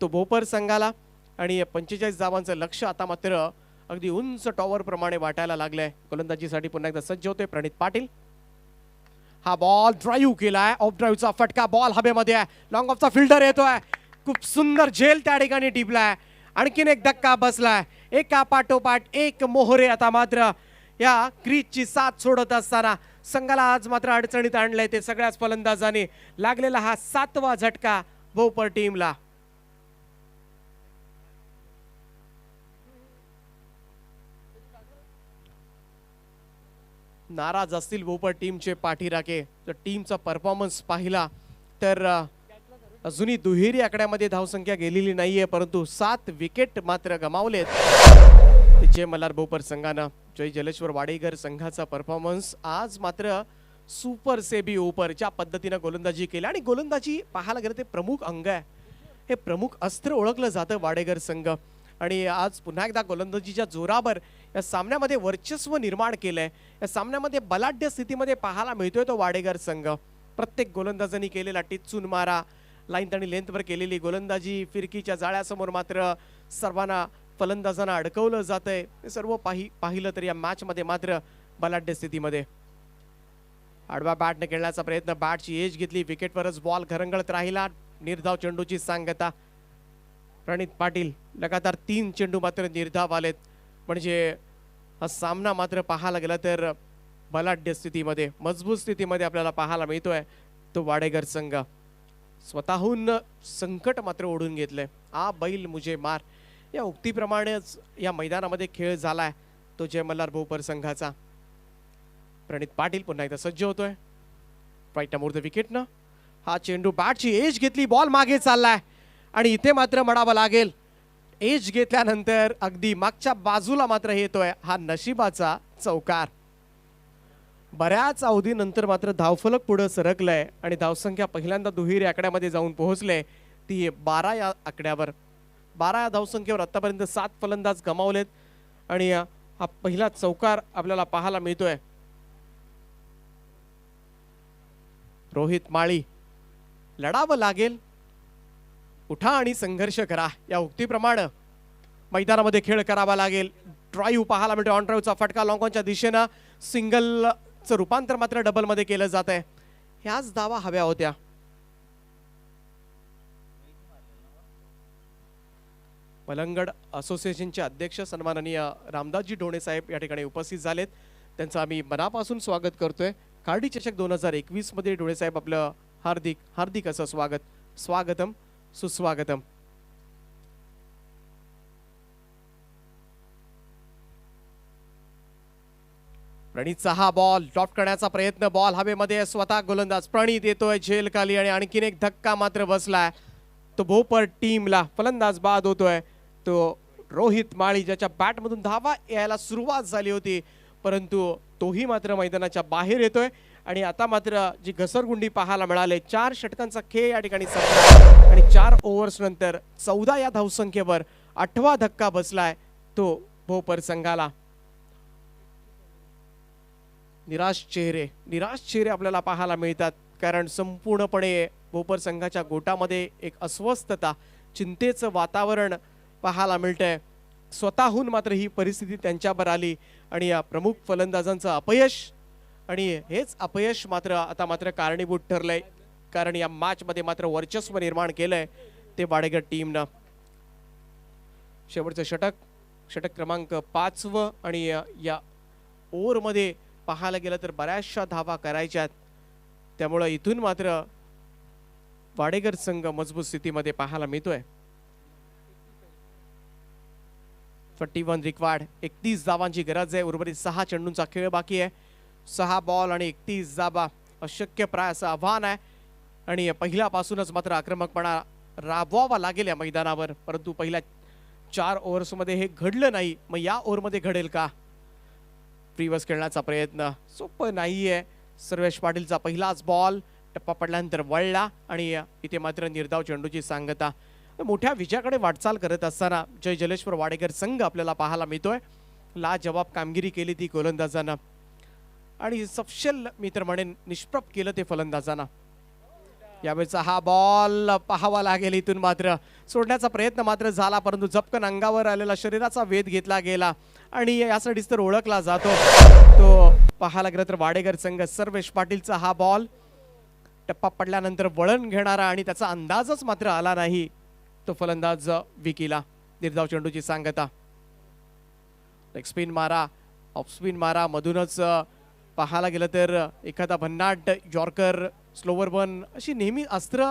तो भोपर संघाला आणि 45 धावांचं लक्ष आता मात्र अगदी उंच टॉवर प्रमाणे वाटायला लागलंय. गोलंदाजीसाठी पुन्हा एकदा सज्ज होतोय प्रणित पाटील. हा बॉल ड्राईव्ह केलाय, ऑफ ड्राईव्हचा फटका, बॉल हवेमध्ये आहे. लॉंग ऑफचा फिल्डर येतोय, खूप सुंदर झेल त्या ठिकाणी टिपलाय. आणखीन एक धक्का बसलाय. एका पाठोपाठ एक मोहरे आता मात्र या क्रीजची साथ सोडत असताना संघाला आज मात्र अडचणीत आणलंय ते सगळ्याच फलंदाजांनी. लागलेला हा 7वा झटका भोपर टीमला. नाराज असतील भोपर टीमचे पाठीराखे. जर टीमचा परफॉर्मन्स पाहिला तर अजूनही दुहेरी आकड्यामध्ये धावसंख्या गेलेली नाहीये, परंतु 7 विकेट मात्र गमावलेत जय मल्हार भोपर संघानं. जय जलेश्वर वाडेकर संघाचा परफॉर्मन्स आज मात्र सुपर सेबी ओपर ज्या पद्धतीनं गोलंदाजी केली आणि गोलंदाजी पाहायला गेलं ते प्रमुख अंग आहे, हे प्रमुख अस्त्र ओळखलं जातं वाडेकर संघ आणि आज पुन्हा एकदा गोलंदाजीच्या जोरावर या सामन्यामध्ये वर्चस्व निर्माण केलंय. या सामन्यामध्ये बलाढ्य स्थितीमध्ये पाहायला मिळतोय तो वाडेकर संघ. प्रत्येक गोलंदाजांनी केलेला टिचून मारा, लाईन आणि लेंथवर केलेली गोलंदाजी, फिरकीच्या जाळ्यासमोर मात्र सर्वांना फलंदाजांना अडकवलं जातंय. हे सर्व पाहिलं तर या मॅच मध्ये मात्र बलाढ्य स्थितीमध्ये आडवा बॅटने खेळण्याचा प्रयत्न, बॅटची एज घेतली, विकेटवरच बॉल घरंगळत राहिला. निर्धाव चेंडूची सांगता. प्रणित पाटील लगातार 3 चेंडू मात्र निर्धाव आलेत. म्हणजे हा सामना मात्र पाहायला गेला तर बलाढ्य स्थितीमध्ये, मजबूत स्थितीमध्ये आपल्याला पाहायला मिळतोय तो वाडेकर संघ. स्वतःहून संकट मात्र ओढून घेतलंय. आ बैल मुझे मार या उक्तीप्रमाणेच या मैदानामध्ये खेळ झालाय तो जय मल्हार भोपर संघाचा. प्रणित पाटील पुन्हा एकदा सज्ज होतोय. राईट मोर द विकेटनं हा चेंडू बॅटची एज घेतली, बॉल मागे चाललाय आणि इथे मात्र म्हणावं लागेल एज घेतल्यानंतर अगदी मागच्या बाजूला मात्र येतोय हा नशिबाचा चौकार. बऱ्याच अवधीनंतर मात्र धावफलक पुढे सरकलंय आणि धावसंख्या पहिल्यांदा दुहेरी आकड्यामध्ये जाऊन पोहोचले. ती 12 या आकड्यावर. 12 या धावसंख्येवर आतापर्यंत 7 फलंदाज गमावलेत आणि हा पहिला चौकार आपल्याला पाहायला मिळतोय. रोहित माळी, लढावं लागेल, उठा आणि संघर्ष करा या उक्तीप्रमाणे मैदानामध्ये खेळ करावा लागेल. ड्राईव्ह पाहायला मिळतो, ऑन ड्राईव्हचा फटका लॉंगॉनच्या दिशेनं, सिंगलचं रूपांतर मात्र डबल मध्ये केलं जात आहे. ह्याच धावा हव्या होत्या. मलंगड असोसिएशनचे अध्यक्ष सन्माननीय रामदासजी ढोणे साहेब या ठिकाणी उपस्थित झालेत. त्यांचं आम्ही मनापासून स्वागत करतोय. कार्डी चषक 2021 मध्ये ढोणे साहेब आपलं हार्दिक हार्दिक असं स्वागत. स्वागतम सुस्वागतम. प्रणीतचा हा बॉल ड्रॉप करण्याचा प्रयत्न, बॉल हवेमध्ये, स्वतः गोलंदाज प्रणीत येतोय झेल खाली आणि आणखीन एक धक्का मात्र बसलाय. तो भोपर टीमला फलंदाज बाद होतोय तो रोहित माळी, ज्याच्या बॅटमधून धावा यायला सुरुवात झाली होती परंतु तोही मात्र मैदानाच्या बाहेर येतोय. आणि आता मात्र जी घसरगुंडी पाहायला मिळाले, 4 षटकांचा खेळ या ठिकाणी संपला आणि 4 ओव्हर्स नंतर 14 या धावसंख्येवर 8वा धक्का बसलाय तो भोपर संघाला. निराश चेहरे आपल्याला पाहायला मिळतात कारण संपूर्णपणे भोपर संघाच्या गोटामध्ये एक अस्वस्थता, चिंतेचं वातावरण पाहायला मिळतंय. स्वतःहून मात्र ही परिस्थिती त्यांच्यावर आली आणि या प्रमुख फलंदाजांचं अपयश, आणि हेच अपयश मात्र आता मात्र कारणीभूत ठरलंय कारण या मॅच मध्ये मात्र वर्चस्व निर्माण केलंय ते वाडेकर टीमनं. शेवटचं षटक क्रमांक 5 आणि या ओव्हर मध्ये पाहायला गेलं तर बऱ्याचशा धावा करायच्यात, त्यामुळे इथून मात्र वाडेकर संघ मजबूत स्थितीमध्ये पाहायला मिळतोय. 41 रिक्वायर्ड, 31 धावांची गरज आहे. उर्वरित 6 चेंडूंचा खेळ बाकी आहे. 6 बॉल आणि 31 धावा अशक्य प्राय असं आव्हान आहे आणि पहिल्यापासूनच मात्र आक्रमकपणा राबवावा लागेल या मैदानावर. परंतु पहिल्या 4 ओव्हर्स मध्ये हे घडलं नाही, मग या ओव्हर मध्ये घडेल का? प्रीवस खेळण्याचा प्रयत्न सोपं नाहीये. सर्वेश पाटीलचा पहिलाच बॉल टप्पा पडल्यानंतर वळला आणि इथे मात्र निर्धाव चेंडूची सांगता. मोठ्या विजयाकडे वाटचाल करत असताना जय जलेश्वर वाडेकर संघ आपल्याला पाहायला मिळतोय. लाजवाब कामगिरी केली ती गोलंदाजांना आणि सपशेल मी तर म्हणेन निष्प्रभ केलं ते फलंदाजांना. यावेळेचा हा बॉल पाहावा लागेल. इथून मात्र सोडण्याचा प्रयत्न मात्र झाला परंतु झपकन अंगावर आलेला शरीराचा वेध घेतला गेला आणि यासाठीच तर ओळखला जातो तो पाहायला गेलं तर वाडेकर संघ. सर्वेश पाटीलचा हा बॉल टप्पा पडल्यानंतर वळण घेणारा आणि त्याचा अंदाजच मात्र आला नाही तो फलंदाज विकीला. निर्धाव चेंडूची सांगता. लेग स्पिन मारा, ऑफ स्पिन मारा, मधूनच पाहायला गेलं तर एखादा भन्नाट यॉर्कर, स्लोवर बन अशी नेहमी अस्त्र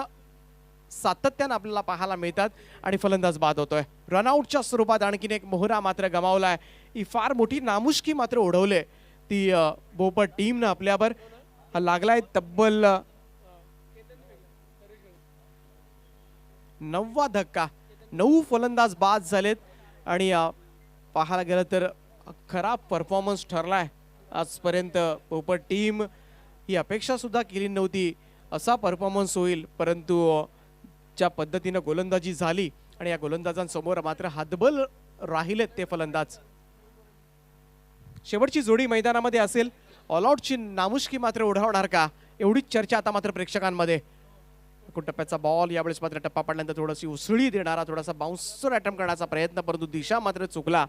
सातत्यानं आपल्याला पाहायला मिळतात आणि फलंदाज बाद होतोय. रनआउटच्या स्वरूपात आणखीन एक मोहरा मात्र गमावलाय. ही फार मोठी नामुष्की मात्र ओढवले ती भोपर टीमनं आपल्यावर. हा लागलाय तब्बल 9वा धक्का. 9 फलंदाज बाद झालेत आणि पाहायला गेलं तर खराब परफॉर्मन्स ठरलाय आजपर्यंत. भोपर टीम ही अपेक्षा सुद्धा केली नव्हती असा परफॉर्मन्स होईल परंतु ज्या पद्धतीनं गोलंदाजी झाली आणि या गोलंदाजांसमोर मात्र हातबल राहिलेत ते फलंदाज. शेवटची जोडी मैदानामध्ये असेल. ऑलआउटची नामुष्की मात्र ओढवणार का एवढीच चर्चा आता मात्र प्रेक्षकांमध्ये. टप्प्याचा बॉल यावेळेस मात्र टप्पा पडल्यानंतर थोडीशी उसळी देणारा, थोडासा बाउन्सर अटेम्प्ट करण्याचा प्रयत्न परंतु दिशा मात्र चुकला.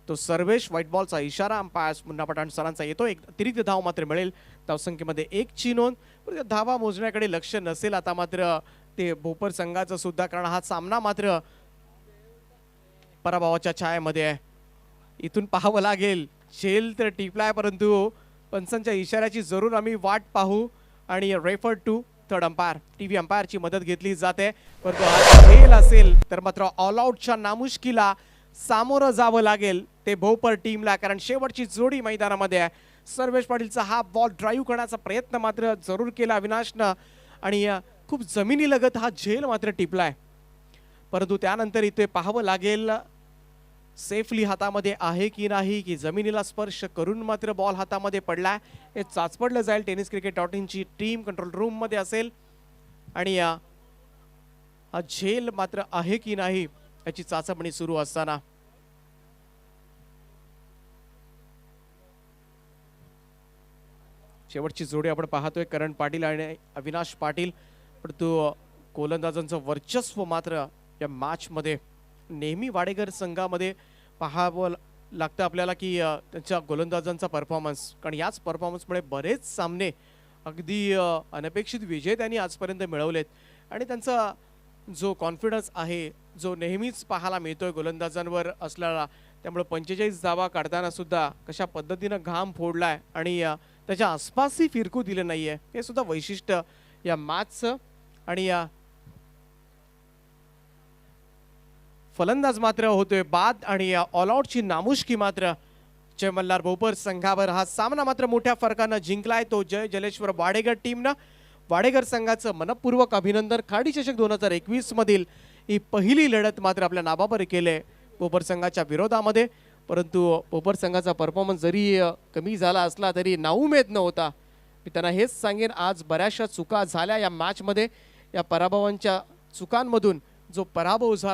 तो सर्वेश व्हाईट बॉलचा इशारा अंपायर मुन्ना पठाण सरांचा येतो. एक अतिरिक्त धाव मात्र मिळेल. धावसंख्येमध्ये 1 ची नोंद. धावा मोजण्याकडे लक्ष नसेल आता मात्र ते भोपर संघाचं सुद्धा कारण हा सामना मात्र पराभवाच्या छायेमध्ये आहे. इथून पाहावं लागेल. झेल तर टिपलाय परंतु पंचांच्या इशाऱ्याची जरूर आम्ही वाट पाहू आणि refer to third umpire, TV अंपायरची मदत घेतली जाते. परंतु हा झेल असेल तर मात्र ऑल आउटच्या नामुष्कीला सामोरं जावं लागेल ते भोपर टीमला कारण शेवटची जोडी मैदानामध्ये आहे. सर्वेश पाटीलचा हा बॉल ड्राईव्ह करण्याचा प्रयत्न मात्र जरूर केला अविनाशनं आणि खूप जमिनीलगत हा झेल मात्र टिपलाय, परंतु त्यानंतर इथे पाहावं लागेल सेफली हातामध्ये आहे की नाही, की जमिनीला स्पर्श करून मात्र बॉल हातामध्ये पडलाय. हे चाचपडलं जाईल. टेनिस क्रिकेट .inची टीम कंट्रोल रूम मध्ये असेल आणि हा झेल मात्र आहे की नाही याची चाचपणी सुरू असताना शेवटची जोडी आपण पाहतोय करण पाटील आणि अविनाश पाटील, परंतु गोलंदाजांचं वर्चस्व मात्र या मॅच मध्ये नेहमी वाडेकर संघामध्ये पाहावं लागतं आपल्याला, की त्यांच्या गोलंदाजांचा परफॉर्मन्स, कारण याच परफॉर्मन्समुळे बरेच सामने अगदी अनपेक्षित विजय त्यांनी आजपर्यंत मिळवलेत आणि त्यांचा जो कॉन्फिडन्स आहे जो नेहमीच पाहायला मिळतोय गोलंदाजांवर असलेला, त्यामुळे 45 धावा काढताना सुद्धा कशा पद्धतीनं घाम फोडलाय आणि त्याच्या आसपासही फिरकू दिले नाहीये, हे सुद्धा वैशिष्ट्य या मॅचचं. आणि या फलंदाज मात्र होतोय बाद आणि ऑल आउटची नामुष्की मात्र जय मल्हार भोपर संघावर. हा सामना मात्र मोठ्या फरकानं जिंकलाय तो जय जलेश्वर वाडेकर टीमनं. वाडेकर संघाचं मनपूर्वक अभिनंदन. खाडी चषक 2021 मधील ही पहिली लढत मात्र आपल्या नावावर केले भोपर संघाच्या विरोधामध्ये, परंतु भोपर संघाचा परफॉर्मन्स जरी कमी झाला असला तरी नाउमेद नव्हता. मी त्यांना हेच सांगेन, आज बऱ्याचशा चुका झाल्या या मॅचमध्ये. या पराभवांच्या चुकांमधून जो पराभव झाला